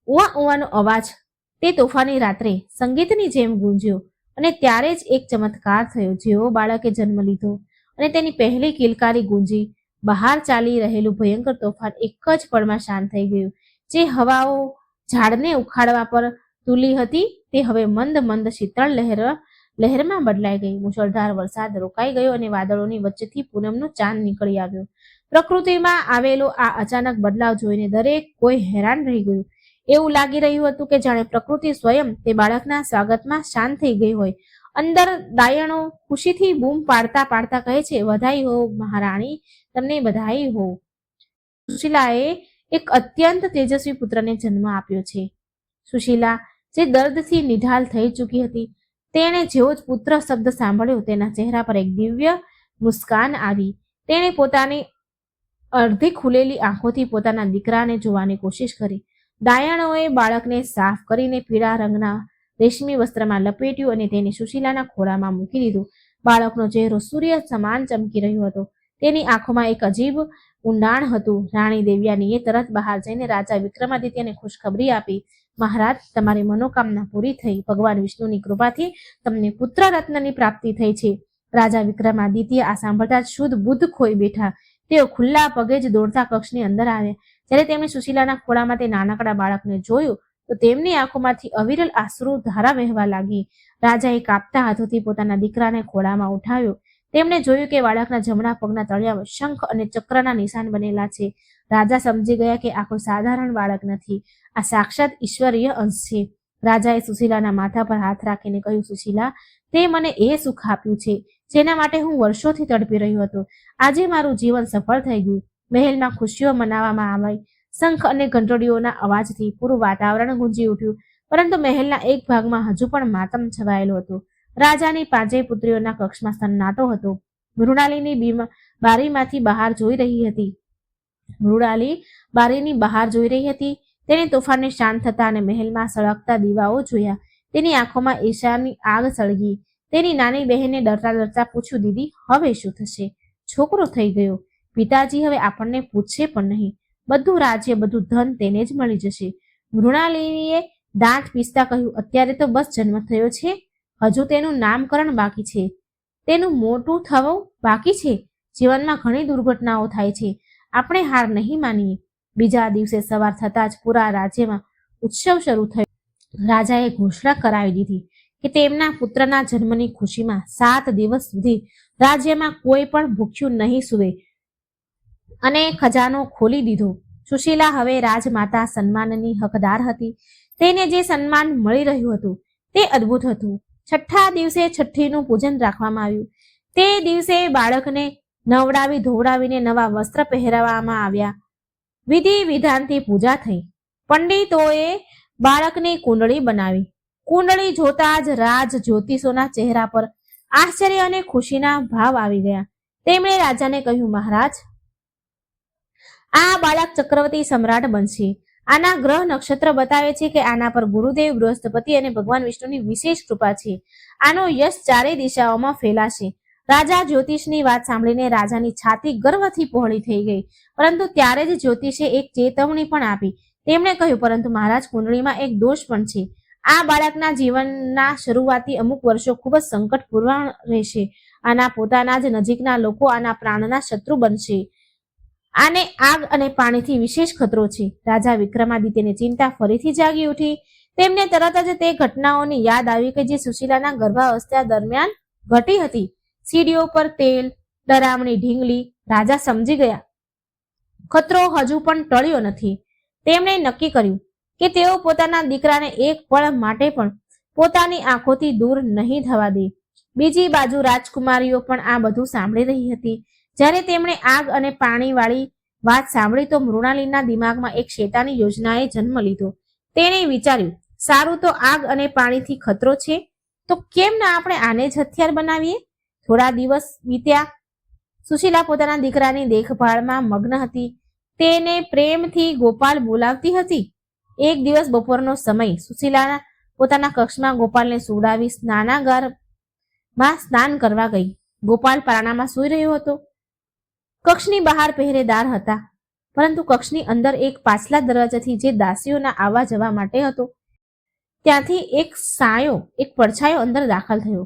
ઉવા ઉવાનો અવાજ તે તોફાની રાત્રે સંગીતની જેમ ગુંજ્યો અને ત્યારે જ એક ચમત્કાર થયો. જેવો બાળકે જન્મ લીધો અને તેની પહેલી કિલકારી ગુંજી, બહાર ચાલી રહેલું ભયંકર તોફાન એક જ પળમાં શાંત થઈ ગયું. જે હવાઓ ઝાડને ઉખાડવા પર તુલી હતી તે હવે મંદ મંદ શીતળ લહેરમાં બદલાઈ ગઈ. મુશળધાર વરસાદ રોકાઈ ગયો અને વાદળોની વચ્ચેથી પૂનમનો ચાંદ નીકળી આવ્યો. પ્રકૃતિમાં આવેલો આ અચાનક બદલાવ જોઈને દરેક કોઈ હેરાન રહી ગયું. એવું લાગી રહ્યું હતું કે જાણે પ્રકૃતિ સ્વયં તે બાળકના સ્વાગતમાં શાંત થઈ ગઈ હોય. અંદર દાયણો ખુશીથી બૂમ પાડતા પાડતા કહે છે, વધાઈ હો મહારાણી, તમને બધાઈ હો. સુશીલાએ એક અત્યંત તેજસ્વી પુત્રને જન્મ આપ્યો છે. સુશીલા જે દર્દથી નિઢાલ થઈ ચૂકી હતી, તેણે જેવો જ પુત્ર શબ્દ સાંભળ્યો તેના ચહેરા પર એક દિવ્ય મુસ્કાન આવી. તેણે પોતાની અડધી ખુલેલી આંખોથી પોતાના દીકરાને જોવાની કોશિશ કરી. દાયણોએ બાળકને સાફ કરીને પીળા રંગના રેશમી વસ્ત્રમાં લપેટ્યું અને તેને સુશીલાના ખોળામાં મૂકી દીધું. બાળકનો ચહેરો સૂર્ય સમાન ચમકી રહ્યો હતો. તેની આંખોમાં એક અજીબ ઊંડાણ હતું. રાણી દેવ્યાનીએ તરત બહાર જઈને રાજા વિક્રમાદિત્યને ખુશખબરી આપી, મહારાજ, તમારી મનોકામના પૂરી થઈ. ભગવાન વિષ્ણુની કૃપાથી તમને પુત્ર રત્નની પ્રાપ્તિ થઈ છે. રાજા વિક્રમાદિત્ય આ સાંભળતા જ શુદ્ધ બુદ્ધ ખોઈ બેઠા. તેઓ ખુલ્લા પગે જ દોડતા કક્ષની અંદર આવ્યા. જ્યારે તેમણે સુશીલાના ખોળામાં તે નાનકડા બાળકને જોયું તો તેમની આંખોમાંથી અવિરલ આંસુ ધારા વહેવા લાગી. રાજાએ કાપતા હાથોથી પોતાના દીકરાને ખોળામાં ઉઠાવ્યો. તેમણે જોયું કે બાળકના જમણા પગના તળિયામાં શંખ અને ચક્રના નિશાન બનેલા છે. રાજા સમજી ગયા કે આ કોઈ સાધારણ બાળક નથી, આ સાક્ષાત ઈશ્વરીય અંશ છે. રાજાએ સુશીલાના માથા પર હાથ રાખીને કહ્યું, સુશીલા, તે મને એ સુખ આપ્યું છે જેના માટે હું વર્ષોથી તડપી રહ્યો હતો. આજે મારું જીવન સફળ થઈ ગયું. મહેલમાં ખુશીઓ મનાવવામાં આવી. શંખ અને ઘંટડીઓના અવાજથી પૂરું વાતાવરણ ગુંજી ઉઠ્યું. પરંતુ મહેલના એક ભાગમાં હજુ પણ માતમ છવાયેલો હતો. રાજાની પાંચેય પુત્રીઓના કક્ષમાં સન્નાટો હતો. મૃણાલીની બારીમાંથી બહાર જોઈ રહી હતી. મૃણાલી બારીની બહાર જોઈ રહી હતી. તેણે તોફાનને શાંત થતા અને મહેલમાં સળગતા દીવાઓ જોયા. તેની આંખોમાં ઈર્ષાની આગ સળગી. તેની નાની બહેને ડરતા ડરતા પૂછ્યું, દીદી, હવે શું થશે? છોકરો થઈ ગયો. પિતાજી હવે આપણને પૂછશે પણ નહીં. બધું રાજ્ય, બધું ધન તેને જ મળી જશે. મૃણાલિનીએ દાંત પીસતા કહ્યું, અત્યારે તો બસ જન્મ થયો છે, હજુ તેનું નામકરણ બાકી છે, તેનું મોટું થવું બાકી છે. જીવનમાં ઘણી દુર્ઘટનાઓ થાય છે, આપણે હાર નહીં માનીએ. બીજા દિવસે સવાર થતાં જ પૂરા રાજ્યમાં ઉત્સવ શરૂ થયો. રાજાએ ઘોષણા કરાવી દીધી કે તેમના પુત્રના જન્મની ખુશીમાં 7 દિવસ સુધી રાજ્યમાં કોઈ પણ ભૂખ્યું નહીં સૂવે અને ખજાનો ખોલી દીધો. સુશીલા હવે રાજમાતા સન્માનની હકદાર હતી. તેને જે સન્માન મળી રહ્યું હતું તે અદ્ભુત હતું. છઠ્ઠા દિવસે છઠ્ઠીનું પૂજન રાખવામાં આવ્યું. તે દિવસે બાળકને નવડાવી ધોવડાવીને નવા વસ્ત્ર પહેરાવવામાં આવ્યા. વિધિ વિધાનથી પૂજા થઈ. પંડિતોએ બાળકની કુંડળી બનાવી. કુંડળી જોતા જ રાજ જ્યોતિષોના ચહેરા પર આશ્ચર્ય અને ખુશીના ભાવ આવી ગયા. તેમણે રાજાને કહ્યું, મહારાજ, આ બાળક ચક્રવર્તી સમ્રાટ બનશે. આના ગ્રહ નક્ષત્ર બતાવે છે કે આના પર ગુરુદેવ, બૃહસ્પતિ અને ભગવાન વિષ્ણુની વિશેષ કૃપા છે. આનો યશ ચારે દિશાઓમાં ફેલાશે. રાજા જ્યોતિષની વાત સાંભળીને રાજાની છાતી ગર્વથી પહોળી થઈ ગઈ. પરંતુ ત્યારે જ જ્યોતિષે એક ચેતવણી પણ આપી. તેમણે કહ્યું, પરંતુ મહારાજ, કુંડળીમાં એક દોષ પણ છે. આ બાળકના જીવનના શરૂઆતી અમુક વર્ષો ખૂબ જ સંકટપૂર્ણ રહેશે. આના પોતાના જ નજીકના લોકો આના પ્રાણના શત્રુ બનશે. આને આગ અને પાણીથી વિશેષ ખતરો છે. રાજા વિક્રમાદિત્યની ચિંતા ફરીથી જાગી ઉઠી. તેમને તરત જ તે ઘટનાઓની યાદ આવી કે જે સુશીલાના ગર્ભાવસ્થા દરમિયાન ઘટી હતી. સીડીઓ પર તેલ, ડરામણી ઢીંગલી. રાજા સમજી ગયા ખતરો હજુ પણ ટળ્યો નથી. તેમણે નક્કી કર્યું કે તેઓ પોતાના દીકરાને એક પળ માટે પણ પોતાની આંખોથી દૂર નહીં થવા દે. બીજી બાજુ રાજકુમારીઓ પણ આ બધું સાંભળી રહી હતી. જ્યારે તેમણે આગ અને પાણીવાળી વાત સાંભળી તો મૃણાલીના દિમાગમાં એક શેતાની યોજનાએ જન્મ લીધો. તેણે વિચાર્યું, સારું, તો આગ અને પાણીથી ખતરો છે તો કેમ ના આપણે આને જ હથિયાર બનાવીએ. થોડા દિવસ વીત્યા. સુશીલા પોતાના દીકરાની દેખભાળમાં મગ્ન હતી. તેને પ્રેમથી ગોપાલ બોલાવતી હતી. એક દિવસ બપોરનો સમય. સુશીલા પોતાના કક્ષમાં ગોપાલને સુવડાવી સ્નાનાગારમાં સ્નાન કરવા ગઈ. ગોપાલ પારણામાં સૂઈ રહ્યો હતો. કક્ષની બહાર પહેરેદાર હતા, પરંતુ કક્ષની અંદર એક પાછલા દરવાજાથી જે દાસીઓના આવવા જવા માટે હતો ત્યાંથી એક પડછાયો અંદર દાખલ થયો.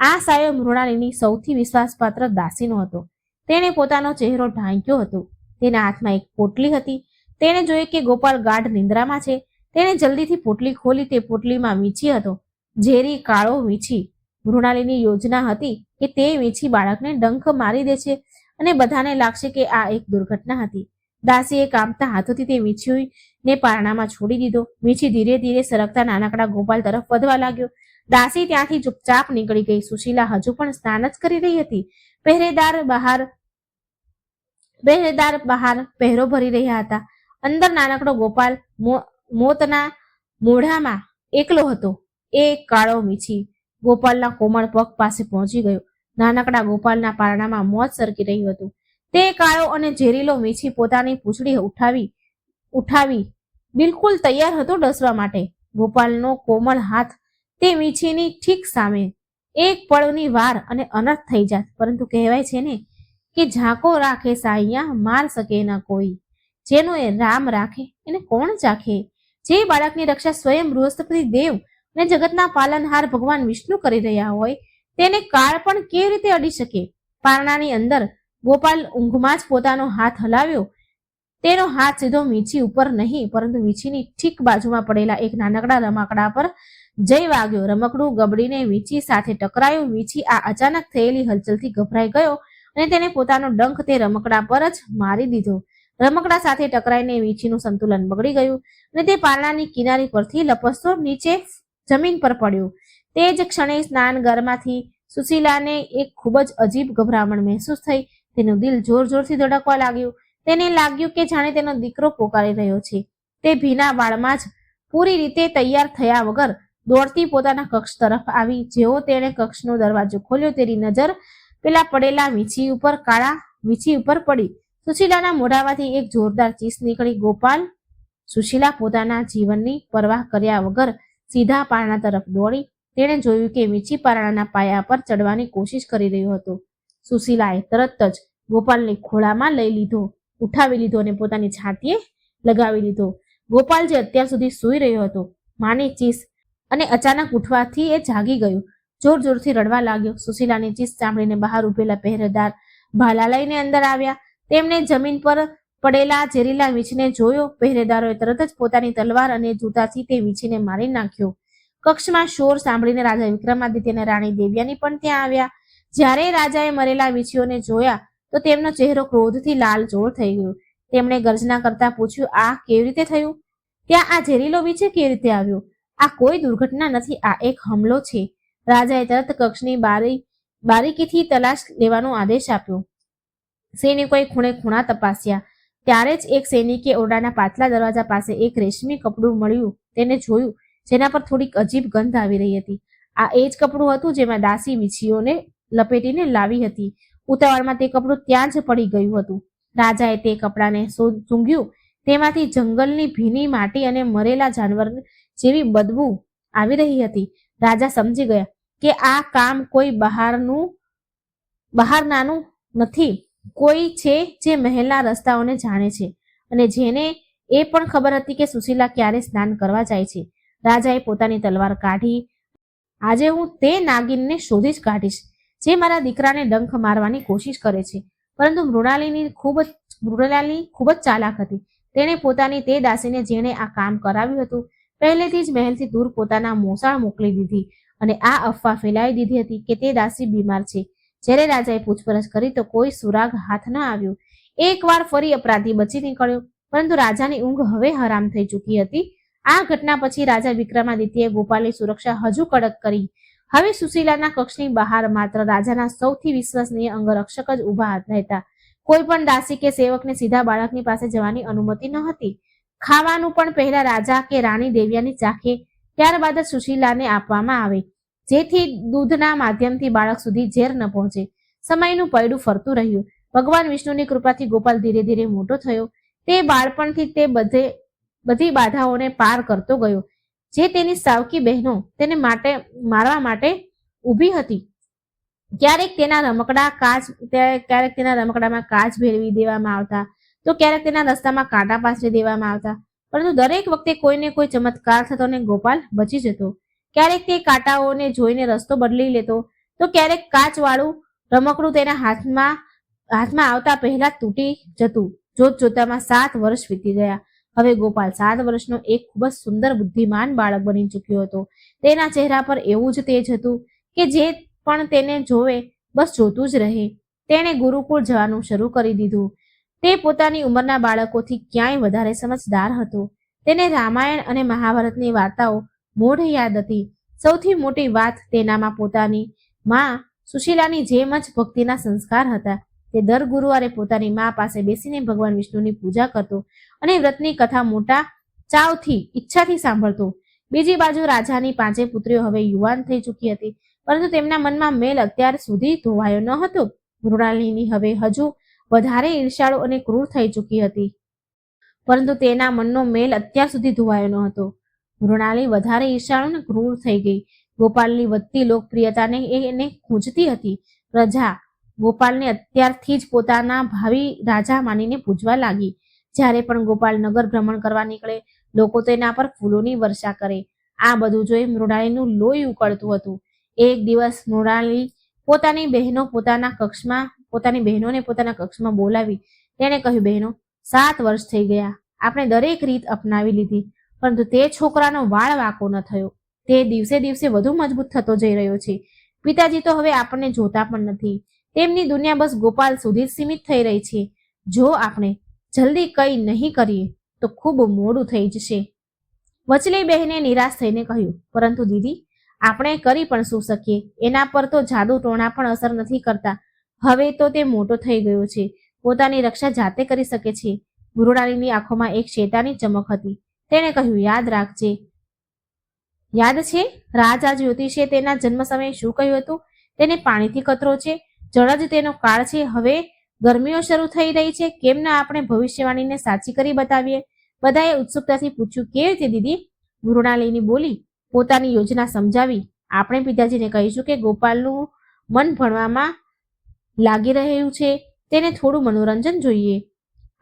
આ સાયો મૃણાલિની સૌથી વિશ્વાસપાત્ર દાસીનો હતો. તેણે પોતાનો ચહેરો ઢાંક્યો હતો. તેના હાથમાં એક પોટલી હતી. તેણે જોયું કે ગોપાલ ગાઢ નિંદ્રામાં છે. તેણે જલ્દીથી પોટલી ખોલી. તે પોટલીમાં વીંછી હતો, ઝેરી કાળો વીંછી. મૃણાલિની યોજના હતી કે તે વીંછી બાળકને ડંખ મારી દે છે અને બધાને લાગશે કે આ એક દુર્ઘટના હતી. દાસીએ કામતા હાથોથી તે વીંછીને પારણામાં છોડી દીધો. વીંછી ધીરે ધીરે સરકતા નાનકડા ગોપાલ તરફ વધવા લાગ્યો. દાસી ત્યાંથી ચૂપચાપ નીકળી ગઈ. સુશીલા હજુ પણ સ્નાન જ કરી રહી હતી. પહેરેદાર બહાર પહેરો ભરી રહ્યા હતા. અંદર નાનકડો ગોપાલ મોતના મોઢામાં એકલો હતો. એ કાળો વીંછી ગોપાલના કોમળ પગ પાસે પહોંચી ગયો. નાનકડા ગોપાલના પારણામાં મોત સરકી રહ્યું હતું. તે કાળો અને ઝેરીલો વીંછી પોતાની પૂંછડી ઉઠાવી બિલકુલ તૈયાર હતો ડસવા માટે. ગોપાલનો કોમળ હાથ તે વીંછીની ઠીક સામે. એક પળની વાર અને અનર્થ થઈ જાત. પરંતુ કહેવાય છે ને કે ઝાંકો રાખે સાહિયા માર શકે ના કોઈ. જેનો એ રામ રાખે એને કોણ ચાખે. જે બાળકની રક્ષા સ્વયં બૃહસ્પતિ દેવ અને જગતના પાલનહાર ભગવાન વિષ્ણુ કરી રહ્યા હોય તેને કાળ પણ કેવી રીતે અડી શકે. પારણાની અંદર ગોપાલ ઊંઘમાં જ પોતાનો હાથ હલાવ્યો. તેનો હાથ સીધો વીંછી ઉપર નહીં પરંતુ વીંછીની ઠીક બાજુમાં પડેલા એક નાનકડા રમકડા પર જઈ વાગ્યો. રમકડું ગબડીને વીંછી સાથે ટકરાયું. વીંછી આ અચાનક થયેલી હલચલથી ગભરાઈ ગયો અને તેને પોતાનો ડંખ તે રમકડા પર જ મારી દીધો. રમકડા સાથે ટકરાઈને વીંછીનું સંતુલન બગડી ગયું અને તે પારણાની કિનારી પરથી લપસતો નીચે જમીન પર પડ્યો. તે જ ક્ષણે સ્નાનગરમાંથી સુશીલાને એક ખૂબ જ અજીબ ગભરામણ મહેસૂસ થઈ. તેનું દિલ જોર જોરથી ધડકવા લાગ્યું. તેને લાગ્યું કે જાણે તેનો દીકરો પોકારી રહ્યો છે. તે ભીના વાળમાં જ પૂરી રીતે તૈયાર થયા વગર દોડતી પોતાના કક્ષ તરફ આવી. જેવો તેણે કક્ષનો દરવાજો ખોલ્યો તેની નજર પેલા પડેલા કાળા વીંછી ઉપર પડી. સુશીલાના મોઢામાંથી એક જોરદાર ચીસ નીકળી. ગોપાલ! સુશીલા પોતાના જીવનની પરવાહ કર્યા વગર સીધા પારણા તરફ દોડી. તેણે જોયું કે વીંછી પારણાના પાયા પર ચડવાની કોશિશ કરી રહ્યો હતો. સુશીલાએ તરત જ ગોપાલને ખોળામાં ઉઠાવી લીધો અને પોતાની છાતીએ લગાવી લીધો. ગોપાલ જે અત્યાર સુધી સૂઈ રહ્યો હતો, માની ચીસ અને અચાનક ઉઠવાથી એ જાગી ગયો. જોર જોરથી રડવા લાગ્યો. સુશીલાની ચીસ સાંભળીને બહાર ઉભેલા પહેરેદાર ભાલા લઈને અંદર આવ્યા. તેમણે જમીન પર પડેલા ઝેરીલા વીંછીને જોયો. પહેરેદારોએ તરત જ પોતાની તલવાર અને જૂતાથી તે વીંછીને મારી નાખ્યો. કક્ષમાં શોર સાંભળીને રાજા વિક્રમાદિત્ય અને રાણી દેવ્યાની પણ ત્યાં આવ્યા. જ્યારે રાજાએ મરેલા વીંછીઓને જોયા તો તેમનો ચહેરો ક્રોધથી લાલચોળ થઈ ગયો. તેમણે ગર્જના કરતા પૂછ્યું, આ કેવી રીતે થયું? ત્યાં આ ઝેરીલો વીંછી કેવી રીતે આવ્યો? આ કોઈ દુર્ઘટના નથી, આ એક હુમલો છે. રાજાએ તરત કક્ષની બારીકીથી તલાશ લેવાનો આદેશ આપ્યો. સૈનિકોએ ખૂણે ખૂણા તપાસ્યા. ત્યારે જ એક સૈનિકે ઓરડાના પાછલા દરવાજા પાસે એક રેશમી કપડું મળ્યું. તેને જોયું, જેના પર થોડીક અજીબ ગંધ આવી રહી હતી. આ એ જ કપડું હતું જેમાં દાસી વીંછીઓને લપેટીને લાવી હતી. ઉતાવળમાં તે કપડું ત્યાં જ પડી ગયું હતું. રાજાએ તે કપડાને સૂંઘ્યું. તેમાંથી જંગલની ભીની માટી અને મરેલા જાનવર જેવી બદબુ આવી રહી હતી. રાજા સમજી ગયા કે આ કામ કોઈ બહારનાનું નથી. કોઈ છે જે મહેલના રસ્તાઓને જાણે છે અને જેને એ પણ ખબર હતી કે સુશીલા ક્યારે સ્નાન કરવા જાય છે. રાજાએ પોતાની તલવાર કાઢી. આજે હું તે નાગિનને શોધી જ કાઢીશ જે મારા દીકરાને ડંખ મારવાની કોશિશ કરે છે. પરંતુ મૃણાલિની ખૂબ જ ચાલાક હતી. તેણે પોતાની તે દાસીને જેણે આ કામ કરાવ્યું હતું પહેલેથી જ મહેલથી દૂર પોતાના મોસાળ મોકલી દીધી અને આ અફવા ફેલાવી દીધી હતી કે તે દાસી બીમાર છે. જ્યારે રાજાએ પૂછપરછ કરી તો કોઈ સુરાગ હાથ ન આવ્યો. એકવાર ફરી અપરાધી બચી નીકળ્યો, પરંતુ રાજાની ઊંઘ હવે હરામ થઈ ચૂકી હતી. આ ઘટના પછી રાજા વિક્રમાદિત્યએ ગોપાલની સુરક્ષા હજુ કડક કરી. હવે સુશીલાના કક્ષની બહાર માત્ર રાજાના સૌથી વિશ્વસનીય અંગરક્ષક જ ઊભા રહેતા. કોઈ પણ દાસી કે સેવકને સીધા બાળકની પાસે જવાની અનુમતિ ન હતી. ખાવાનું પણ પહેલા રાજા કે રાણી દેવ્યાની ચાખે, ત્યારબાદ જ સુશીલાને આપવામાં આવે, જેથી દૂધના માધ્યમથી બાળક સુધી ઝેર ન પહોંચે. સમયનું પૈડું ફરતું રહ્યું. ભગવાન વિષ્ણુની કૃપાથી ગોપાલ ધીરે ધીરે મોટો થયો. તે બાળપણથી તે બધી બાધાઓને પાર કરતો ગયો જે તેની સાવકી બહેનો તેને મારવા માટે ઊભી હતી. ક્યારેક તેના રમકડામાં કાચ ભેળવી દેવામાં આવતા, તો ક્યારેક તેના રસ્તામાં કાંટા પાથરી દેવામાં આવતા, પરંતુ દરેક વખતે કોઈને કોઈ ચમત્કાર થતો અને ગોપાલ બચી જતો. ક્યારેક તે કાંટાઓને જોઈને રસ્તો બદલી લેતો, તો ક્યારેક કાચવાળું રમકડું તેના હાથમાં આવતા પહેલા તૂટી જતું. જોત જોતામાં 7 વર્ષ વીતી ગયા. હવે ગોપાલ 7 વર્ષનો એક ખૂબ જ સુંદર બુદ્ધિમાન બાળક બની ચૂક્યો હતો. તેના ચહેરા પર એવું જ તેજ હતું કે જે પણ તેને જોવે બસ જોતું જ રહે. તેણે ગુરુકુળ જવાનું શરૂ કરી દીધું. તે પોતાની ઉંમરના બાળકોથી ક્યાંય વધારે સમજદાર હતો. તેને રામાયણ અને મહાભારતની વાર્તાઓ મોઢે યાદ હતી. સૌથી મોટી વાત, તેનામાં પોતાની માં સુશીલાની જેમ જ ભક્તિના સંસ્કાર હતા. તે દર ગુરુવારે પોતાની મા પાસે બેસીને ભગવાન વિષ્ણુની પૂજા કરતો અને વ્રતની કથા મોટા ચાવથી, ઈચ્છાથી સાંભળતો. બીજી બાજુ રાજાની 5 પુત્રીઓ હવે યુવાન થઈ ચૂકી હતી, પરંતુ તેમના મનમાં મેલ અત્યાર સુધી ધોવાયો ન હતો. મૃણાલિની હવે હજુ વધારે ઈર્ષાળુ અને ક્રૂર થઈ ચૂકી હતી, પરંતુ તેના મનનો મેલ અત્યાર સુધી ધોવાયો ન હતો. મૃણાલી વધારે ઈર્ષાળુ અને ક્રૂર થઈ ગઈ. ગોપાલની વધતી લોકપ્રિયતાને એને ખૂંચતી હતી. પ્રજા ગોપાલને અત્યારથી જ પોતાના ભાવિ રાજા માનીને પૂજવા લાગી. જ્યારે પણ ગોપાલ નગર ભ્રમણ કરવા નીકળે, લોકો તેના પર ફૂલોની વર્ષા કરે. આ બધું જોઈ મૃણાલીનું લોહી ઉકળતું હતું. એક દિવસ મૃણાલી પોતાની બહેનોને પોતાના કક્ષમાં બોલાવી. તેણે કહ્યું, બહેનો, 7 વર્ષ થઈ ગયા. આપણે દરેક રીત અપનાવી લીધી, પરંતુ તે છોકરાનો વાળ વાંકો ન થયો. તે દિવસે દિવસે વધુ મજબૂત થતો જઈ રહ્યો છે. પિતાજી તો હવે આપણને જોતા પણ નથી. તેમની દુનિયા બસ ગોપાલ સુધી જ સીમિત થઈ રહી છે. જો આપણે જલ્દી કંઈ નહીં કરીએ તો ખૂબ મોડું થઈ જશે. વચલી બહેને નિરાશ થઈને કહ્યું, પરંતુ દીદી, આપણે કરી પણ શું શકીએ? એના પર તો જાદુ ટોણા પણ અસર નથી કરતા. હવે તો તે મોટો થઈ ગયો છે, પોતાની રક્ષા જાતે કરી શકે છે. મૃણાલીની આંખોમાં એક શેતાની ચમક હતી. તેણે કહ્યું, યાદ રાખજે. યાદ છે રાજા જ્યોતિષે તેના જન્મ સમયે શું કહ્યું હતું? તેને પાણીથી ખતરો છે, જળ જ તેનો કાળ છે. હવે ગરમીઓ શરૂ થઈ રહી છે, કેમ ના આપણે ભવિષ્યવાણીને સાચી કરી બતાવીએ? બધાએ ઉત્સુકતાથી પૂછ્યું, કેવી રીતે દીદી? મૃણાલિની બોલી, પોતાની યોજના સમજાવી. આપણે પિતાજીને કહીશું કે ગોપાલનું મન ભણવામાં લાગી રહ્યું છે, તેને થોડું મનોરંજન જોઈએ.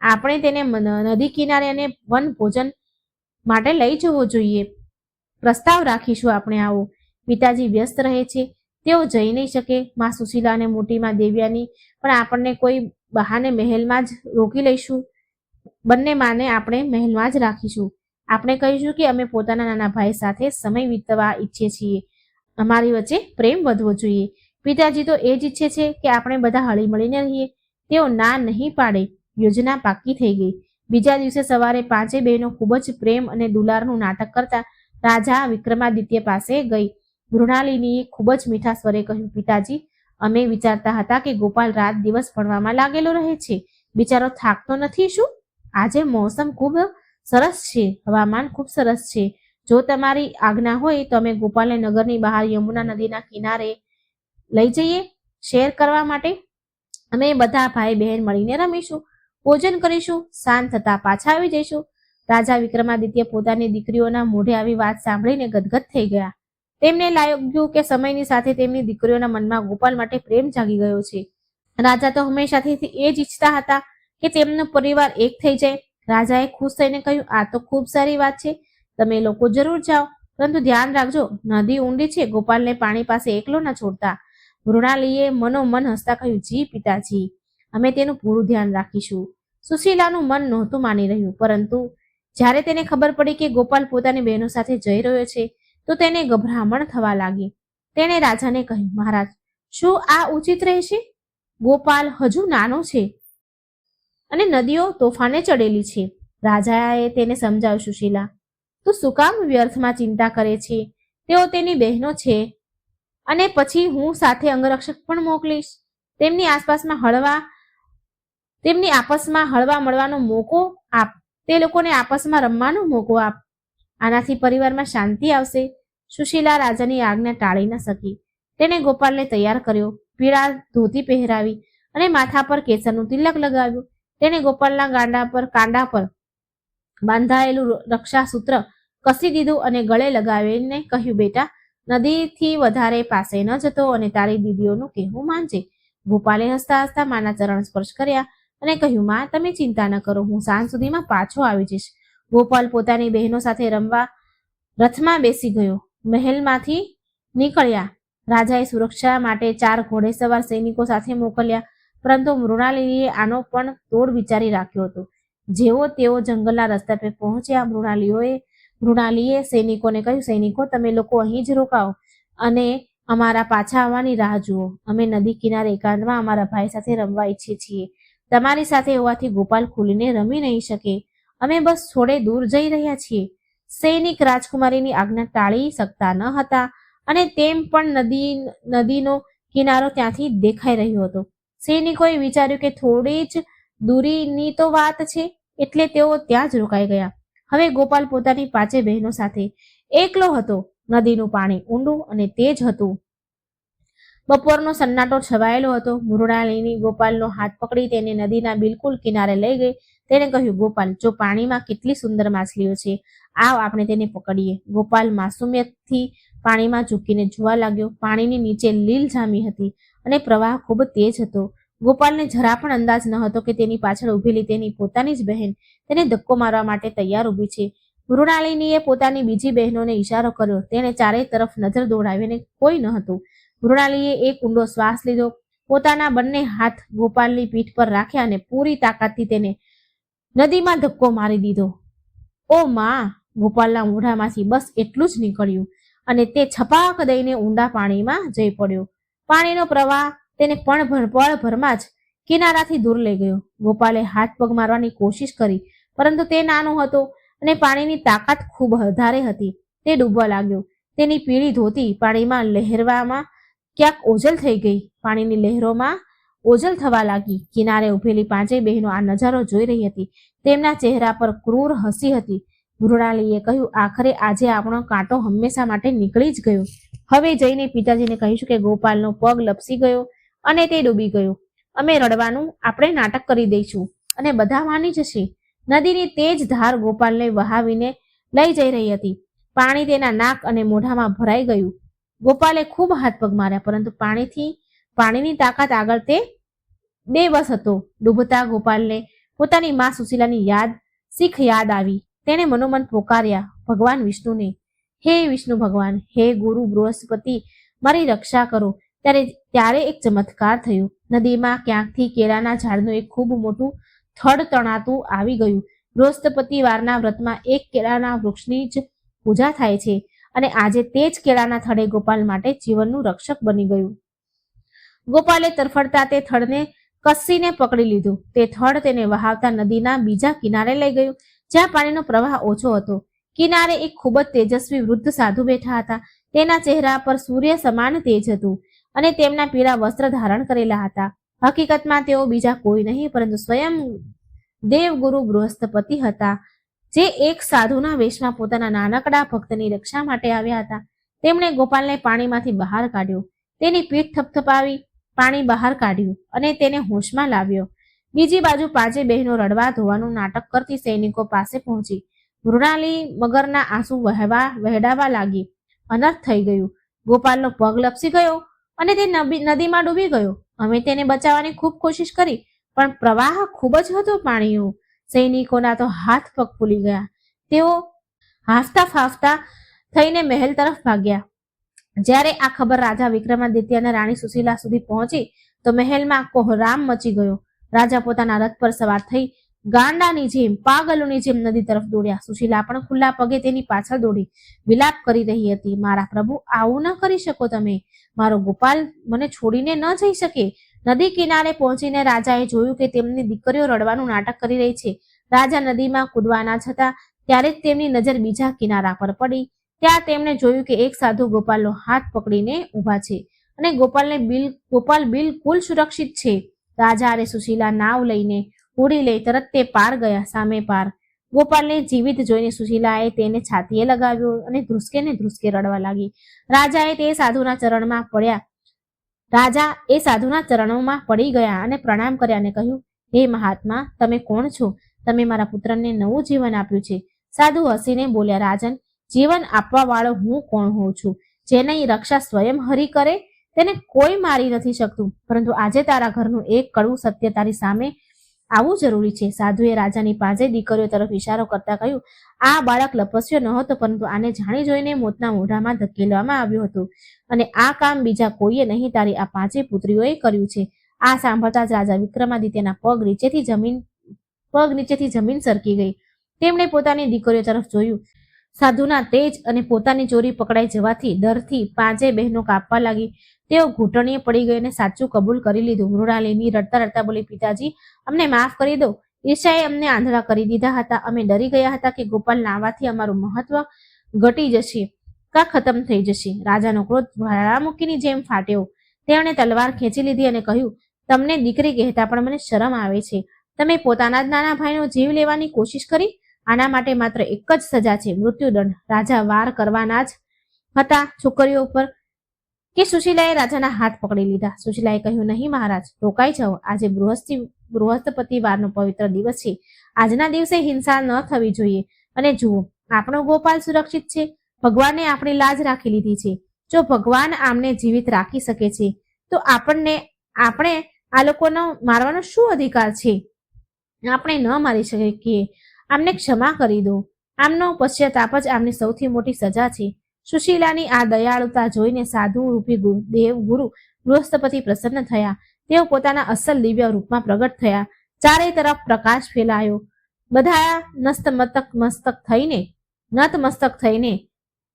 આપણે તેને નદી કિનારે અને વન ભોજન માટે લઈ જવો જોઈએ. પ્રસ્તાવ રાખીશું આપણે આવો. પિતાજી વ્યસ્ત રહે છે, તેઓ જઈ નહીં શકે. માં સુશીલા અને મોટી માં દેવ્યાની પણ આપણને કોઈ બહાને મહેલમાં જ રોકી લઈશું. બંને માને આપણે મહેલમાં જ રાખીશું. આપણે કહીશું કે અમે પોતાના નાના ભાઈ સાથે સમય વિતવા ઈચ્છીએ છીએ. અમારી વચ્ચે પ્રેમ વધવો જોઈએ. પિતાજી તો એ જ ઈચ્છે છે કે આપણે બધા હળી મળીને રહીએ. તેઓ ના નહીં પાડે. યોજના પાક્કી થઈ ગઈ. બીજા દિવસે સવારે 5 બહેનો ખૂબ જ પ્રેમ અને દુલારનું નાટક કરતા રાજા વિક્રમાદિત્ય પાસે ગઈ. મૃણાલિનીએ ખૂબ જ મીઠા સ્વરે કહ્યું, પિતાજી, અમે વિચારતા હતા કે ગોપાલ રાત દિવસ ભણવામાં લાગેલો રહે છે. બિચારો થાકતો નથી શું? આજે મોસમ ખૂબ સરસ છે, હવામાન ખૂબ સરસ છે. જો તમારી આજ્ઞા હોય તો અમે ગોપાલને નગરની બહાર યમુના નદીના કિનારે લઈ જઈએ શેર કરવા માટે. અમે બધા ભાઈ બહેન મળીને રમીશું, ભોજન કરીશું, શાંત થતા પાછા આવી જઈશું. રાજા વિક્રમાદિત્ય પોતાની દીકરીઓના મોઢે આવી વાત સાંભળીને ગદગદ થઈ ગયા. તેમને લાગ્યું કે સમયની સાથે તેમની દીકરીઓના મનમાં ગોપાલ માટે પ્રેમ જાગી ગયો છે. રાજા તો હંમેશાથી એ જ ઈચ્છતા હતા કે તેમનો પરિવાર એક થઈ જાય. રાજાએ ખુશ થઈને કહ્યું, આ તો ખૂબ સારી વાત છે. તમે લોકો જરૂર જાઓ, પરંતુ ધ્યાન રાખજો, નદી ઊંડી છે, ગોપાલને પાણી પાસે એકલો ના છોડતા. મૃણાલીએ મનોમન હસતા કહ્યું, જી પિતાજી, અમે તેનું પૂરું ધ્યાન રાખીશું. સુશીલાનું મન નહોતું માની રહ્યું, પરંતુ જ્યારે તેને ખબર પડી કે ગોપાલ પોતાની બહેનો સાથે જઈ રહ્યો છે, તો તેને ગભરામણ થવા લાગી. તેણે રાજાને કહ્યું, મહારાજ, શું આ ઉચિત રહેશે? ગોપાલ હજુ નાનો છે અને નદીઓ તોફાને ચડેલી છે. રાજાએ તેને સમજાવ્યું, સુશીલા, તું શું કામ વ્યર્થમાં ચિંતા કરે છે? તેઓ તેની બહેનો છે, અને પછી હું સાથે અંગરક્ષક પણ મોકલીશ. તેમની આપસમાં હળવા મળવાનો મોકો આપ. તે લોકોને આપસમાં રમવાનો મોકો આપ. આનાથી પરિવારમાં શાંતિ આવશે. સુશીલા રાજાની આજ્ઞા ટાળી ન શકી. તેણે ગોપાલને તૈયાર કર્યો, પીળા ધોતી પહેરાવી અને માથા પર કેસરનું તિલક લગાવ્યું. તેણે ગોપાલના કાંડા પર બાંધાયેલું રક્ષાસૂત્ર કસી દીધું અને ગળે લગાવીને કહ્યું, બેટા, નદીથી વધારે પાસે ન જતો અને તારી દીદીઓનું કહેવું માનજે. ગોપાલે હસતા હસતા માના ચરણ સ્પર્શ કર્યા અને કહ્યું, માં તમે ચિંતા ન કરો, હું સાંજ સુધીમાં પાછો આવી જઈશ. ગોપાલ પોતાની બહેનો સાથે રમવા રથમાં બેસી ગયો. મહેલમાંથી નીકળ્યા. રાજાએ સુરક્ષા માટે 4 ઘોડેસવાર સૈનિકો સાથે મોકલ્યા, પરંતુ મૃણાલિનીએ આનો પણ તોડ વિચારી રાખ્યો હતો. જેવો તેઓ જંગલના રસ્તા પર પહોંચ્યા, મૃણાલીએ સૈનિકોને કહ્યું, સૈનિકો, તમે લોકો અહીં જ રોકાઓ અને અમારા પાછા આવવાની રાહ જુઓ. અમે નદી કિનારે એકાંતમાં અમારા ભાઈ સાથે રમવા ઈચ્છીએ છીએ. તમારી સાથે હોવાથી ગોપાલ ખુલીને રમી નહીં શકે. અમે બસ થોડે દૂર જઈ રહ્યા છીએ. સૈનિક રાજકુમારીની આજ્ઞા ટાળી શકતા ન હતા, અને તેમ પણ નદીનો કિનારો ત્યાંથી દેખાઈ રહ્યો હતો. સૈનિકોએ વિચાર્યું કે થોડી જ દૂરીની તો વાત છે, એટલે તેઓ ત્યાં જ રોકાઈ ગયા. હવે ગોપાલ પોતાની 5 બહેનો સાથે એકલો હતો. નદીનું પાણી ઊંડું અને તેજ હતું. બપોરનો સન્નાટો છવાયેલો હતો. મૃણાલિની ગોપાલનો હાથ પકડી તેને નદીના બિલકુલ કિનારે લઈ ગઈ. તેને કહ્યું, ગોપાલ, જો પાણીમાં કેટલી સુંદર માછલીઓ છે, આવ આપણે તેને પકડીએ. ગોપાલ માસુમિયતથી પાણીમાં ઝૂકીને જોવા લાગ્યો. પાણીની નીચે લીલ જામી હતી અને પ્રવાહ ખૂબ તેજ હતો. ગોપાલને જરા પણ અંદાજ ન હતો કે તેની પાછળ ઊભેલી તેની પોતાની જ બહેન તેને ધક્કો મારવા માટે તૈયાર ઊભી છે. મૃણાલિનીએ પોતાની બીજી બહેનોને ઈશારો કર્યો. તેણે ચારે તરફ નજર દોડાવીને કોઈ ન હતું. મૃણાલીએ એક ઊંડો શ્વાસ લીધો, પોતાના બંને હાથ ગોપાલની પીઠ પર રાખ્યા અને પૂરી તાકાતથી તેને નદીમાં ધક્કો મારી દીધો. ઓ માં! ગોપાલના મોઢામાંથી બસ એટલું જ નીકળ્યું અને તે છપાક દઈને ઊંડા પાણીમાં જઈ પડ્યો. પાણીનો પ્રવાહ તેને પળભરમાં જ કિનારાથી દૂર લઈ ગયો. ગોપાલે હાથ પગ મારવાની કોશિશ કરી, પરંતુ તે નાનો હતો અને પાણીની તાકાત ખૂબ વધારે હતી. તે ડૂબવા લાગ્યો. તેની પીળી ધોતી પાણીમાં લહેરવામાં ક્યાંક ઓઝલ થઈ ગઈ. પાણીની લહેરોમાં ઓઝલ થવા લાગી. કિનારે ઉભેલી 5 બહેનો આ નજારો જોઈ રહી હતી. તેમના ચહેરા પર ક્રૂર હસી હતી. મૃણાલીએ કહ્યું, આખરે આજે આપણો કાંટો હંમેશા માટે નીકળી જ ગયો. હવે જઈને પિતાજીને કહીશું કે ગોપાલનો પગ લપસી ગયો અને તે ડૂબી ગયો. અમે રડવાનું આપણે નાટક કરી દઈશું અને બધા માની જશે. નદીની તેજ ધાર ગોપાલને વહાવીને લઈ જઈ રહી હતી. પાણી તેના નાક અને મોઢામાં ભરાઈ ગયું. ગોપાલે ખૂબ હાથ પગ માર્યા, પરંતુ પાણીની તાકાત આગળ તે બેબસ હતો. ડૂબતા ગોપાલને પોતાની મા સુશીલાની શીખ યાદ આવી. તેણે મનોમન પોકાર્યા ભગવાન વિષ્ણુને, હે વિષ્ણુ ભગવાન, હે ગુરુ બૃહસ્પતિ, મારી રક્ષા કરો. ત્યારે એક ચમત્કાર થયો. નદીમાં ક્યાંકથી કેળાના ઝાડનું એક ખૂબ મોટું થડ તણાતું આવી ગયું. બૃહસ્પતિવારના વ્રતમાં એક કેળાના વૃક્ષની જ પૂજા થાય છે, અને આજે તે જ કેળાના થડે ગોપાલ માટે જીવનનું રક્ષક બની ગયું. ગોપાલે તરફડતા તે થડને કસીને પકડી લીધું. તે થડ તેને વહાવતા નદીના બીજા કિનારે લઈ ગયું, જ્યાં પાણીનો પ્રવાહ ઓછો હતો. કિનારે એક ખૂબ જ તેજસ્વી વૃદ્ધ સાધુ બેઠા હતા. તેના ચહેરા પર સૂર્ય સમાન તેજ હતું અને તેમના પીળા વસ્ત્ર ધારણ કરેલા હતા. હકીકતમાં તેઓ બીજા કોઈ નહીં, પરંતુ સ્વયં દેવગુરુ બૃહસ્પતિ હતા, જે એક સાધુના વેશમાં પોતાના નાનકડા ભક્તની રક્ષા માટે આવ્યા હતા. તેમણે ગોપાલને પાણીમાંથી બહાર કાઢ્યો, તેની પીઠ થપથપાવી પાણી બહાર કાઢ્યું અને તેને હોશમાં લાવ્યો. બીજી બાજુ 5 બહેનો રડવા ધોવાનું નાટક કરતી સૈનિકો પાસે પહોંચી. મૃણાલી મગરના આંસુ વહેડાવા લાગી. અનર્થ થઈ ગયું. ગોપાલનો પગ લપસી ગયો અને તે નદીમાં ડૂબી ગયો. અમે તેને બચાવવાની ખૂબ કોશિશ કરી, પણ પ્રવાહ ખૂબ જ હતો પાણીનો. સૈનિકોના તો હાથ પગ ફૂલી ગયા. તેઓ હાંફતા ફાફતા થઈને મહેલ તરફ ભાગ્યા. જ્યારે આ ખબર રાજા વિક્રમાદિત્ય અને રાણી સુશીલા સુધી પહોંચી તો મહેલમાં કોહરામ મચી ગયો. રાજા પોતાના રથ પર સવાર થઈ ગાંડાની જેમ, પાગલોની જેમ નદી તરફ દોડ્યા. સુશીલા પણ ખુલ્લા પગે તેની પાછળ દોડી વિલાપ કરી રહી હતી, મારા પ્રભુ, આવું ન કરી શકો તમે. મારો ગોપાલ મને છોડીને ન જઈ શકે. નદી કિનારે પહોંચીને રાજાએ જોયું કે તેમની દીકરીઓ રડવાનું નાટક કરી રહી છે. રાજા નદીમાં કૂદવાના છતાં ત્યારે જ તેમની નજર બીજા કિનારા પર પડી. ત્યાં તેમણે જોયું કે એક સાધુ ગોપાલનો હાથ પકડીને ઊભા છે અને ગોપાલ બિલકુલ સુરક્ષિત છે. રાજા અને સુશીલા નાવ લઈને ઉડી લઈ તરત તે પાર ગયા, સામે પાર. ગોપાલને જીવિત જોઈને સુશીલાએ તેને છાતીએ લગાવ્યો અને ધ્રુસકે રડવા લાગી. રાજા એ સાધુના ચરણોમાં પડી ગયા અને પ્રણામ કર્યા અને કહ્યું, હે મહાત્મા, તમે કોણ છો? તમે મારા પુત્રને નવું જીવન આપ્યું છે. સાધુ હસીને બોલ્યા, રાજન, જીવન આપવા વાળો હું કોણ હોઉં છું? જેની રક્ષા સ્વયં હરિ કરે તેને કોઈ મારી નથી શકતું. પરંતુ આજે તારા ઘરનું એક કડવું સત્ય તારી સામે આવું જરૂરી છે. સાધુએ રાજાની 5 દીકરીઓ તરફ ઇશારો કરતા કહ્યું, આ બાળક લપસ્યો ન હતો, પરંતુ આને જાણી જોઈને મોતના મોઢામાં ધકેલવામાં આવ્યું હતું, અને આ કામ બીજા કોઈએ નહીં, તારી આ 5 પુત્રીઓએ કર્યું છે. આ સાંભળતા જ રાજા વિક્રમાદિત્યના પગ નીચેથી જમીન સરકી ગઈ. તેમણે પોતાની દીકરીઓ તરફ જોયું. સાધુના તેજ અને પોતાની ચોરી પકડાઈ જવાથી ડરથી 5 બહેનો કાપવા લાગી. તેઓ ઘૂંટણીએ પડી ગઈ અને સાચું કબૂલ કરી લીધું. મૃણાલિની રડતા રડતા બોલી, પિતાજી, અમને માફ કરી દો. ઈર્ષાએ અમને આંધળા કરી દીધા હતા. અમે ડરી ગયા હતા કે ગોપાલના આવવાથી અમારું મહત્વ ઘટી જશે કા ખતમ થઈ જશે. રાજાનો ક્રોધ જ્વાળામુખીની જેમ ફાટ્યો. તેમણે તલવાર ખેંચી લીધી અને કહ્યું, તમને દીકરી કહેતા પણ મને શરમ આવે છે. તમે પોતાના જ નાના ભાઈનો જીવ લેવાની કોશિશ કરી. આના માટે માત્ર એક જ સજા છે, મૃત્યુદંડ. રાજા વાર કરવાના જ હતા છોકરીઓ ઉપર કે સુશીલાએ રાજાના હાથ પકડી લીધા. સુશીલાએ કહ્યું, નહીં મહારાજ, રોકાઈ જાઓ. આજે બૃહસ્પતિવારનો પવિત્ર દિવસ છે. આજના દિવસે હિંસા ન થવી જોઈએ. અને જુઓ, આપણો ગોપાલ સુરક્ષિત છે. ભગવાને આપણી લાજ રાખી લીધી છે. જો ભગવાન આમને જીવિત રાખી શકે છે, તો આપણે આ લોકોનો મારવાનો શું અધિકાર છે? આપણે ન મારી શકીએ. આમને ક્ષમા કરી દો. આમનો પશ્ચાતાપ જ આમની સૌથી મોટી સજા છે. સુશીલાની આ દયાળુતા જોઈને સાધુ રૂપી દેવગુરુ બૃહસ્પતિ પ્રસન્ન થયા. તેઓ પોતાના અસલ દિવ્ય રૂપમાં પ્રગટ થયા. ચારે તરફ પ્રકાશ ફેલાયો. બધા નતમસ્તક થઈને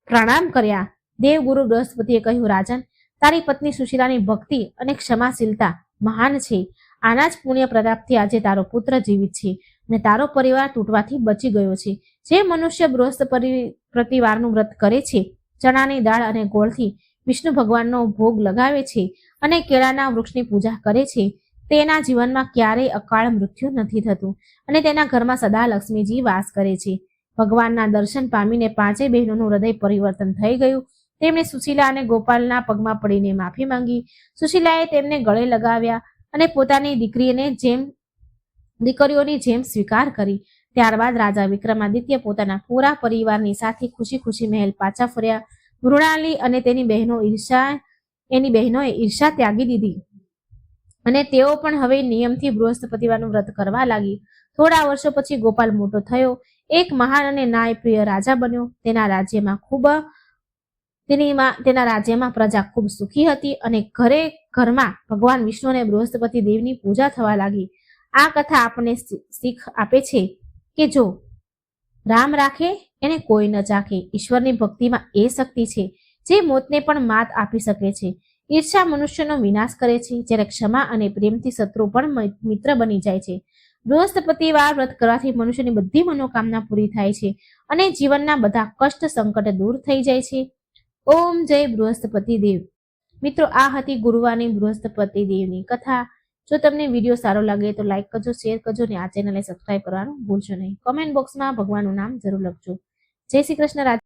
પ્રણામ કર્યા. દેવગુરુ બૃહસ્પતિએ કહ્યું, રાજન, તારી પત્ની સુશીલાની ભક્તિ અને ક્ષમાશીલતા મહાન છે. આના જ પુણ્ય પ્રતાપથી આજે તારો પુત્ર જીવિત છે અને તારો પરિવાર તૂટવાથી બચી ગયો છે. જે મનુષ્ય બૃહસ્પતિવારનું વ્રત કરે છે, ચણાની દાળ અને ગોળથી વિષ્ણુ ભગવાનનો ભોગ લગાવે છે અને કેળાના વૃક્ષની પૂજા કરે છે, તેના જીવનમાં ક્યારેય અકાળ મૃત્યુ નથી થતું અને તેના ઘરમાં સદા લક્ષ્મીજી વાસ કરે છે. ભગવાનના દર્શન પામીને 5 બહેનોનું હૃદય પરિવર્તન થઈ ગયું. તેમણે સુશીલા અને ગોપાલના પગમાં પડીને માફી માંગી. સુશીલાએ તેમને ગળે લગાવ્યા અને પોતાની દીકરીઓની જેમ સ્વીકાર કરી. ત્યારબાદ રાજા વિક્રમાદિત્ય પોતાના પૂરા પરિવારની સાથે ખુશી ખુશી મહેલ પાછા ફર્યા. મૃણાલી અને એની બહેનોએ ઈર્ષા ત્યાગી દીધી અને તેઓ પણ હવે નિયમથી બૃહસ્પતિવારનું વ્રત કરવા લાગી. થોડા વર્ષો પછી ગોપાલ મોટો થયો, એક મહાન અને ન્યાયપ્રિય રાજા બન્યો. તેના રાજ્યમાં પ્રજા ખૂબ સુખી હતી અને ઘરમાં ભગવાન વિષ્ણુ અને બૃહસ્પતિ દેવની પૂજા થવા લાગી. આ કથા આપણને શીખ આપે છે કે જો રામ રાખે એને કોઈ ન ચાખે. ઈશ્વરની ભક્તિમાં એ શક્તિ છે જે મોતને પણ માત આપી શકે છે. ઈર્ષા મનુષ્યનો વિનાશ કરે છે, જ્યારે ક્ષમા અને પ્રેમથી શત્રુ પણ મિત્ર બની જાય છે. બૃહસ્પતિવાર વ્રત કરવાથી મનુષ્યની બધી મનોકામના પૂરી થાય છે અને જીવનના બધા કષ્ટ સંકટ દૂર થઈ જાય છે. ઓમ જય બૃહસ્પતિ દેવ. મિત્રો, આ હતી ગુરુવારની બૃહસ્પતિ દેવની કથા. જો તમને વિડીયો સારો લાગે તો લાઈક કરજો, શેર કરજો અને આ ચેનલને સબસ્ક્રાઇબ કરવાનું ભૂલશો નહીં. કોમેન્ટ બોક્સમાં ભગવાનનું નામ જરૂર લખજો. જય શ્રી કૃષ્ણ.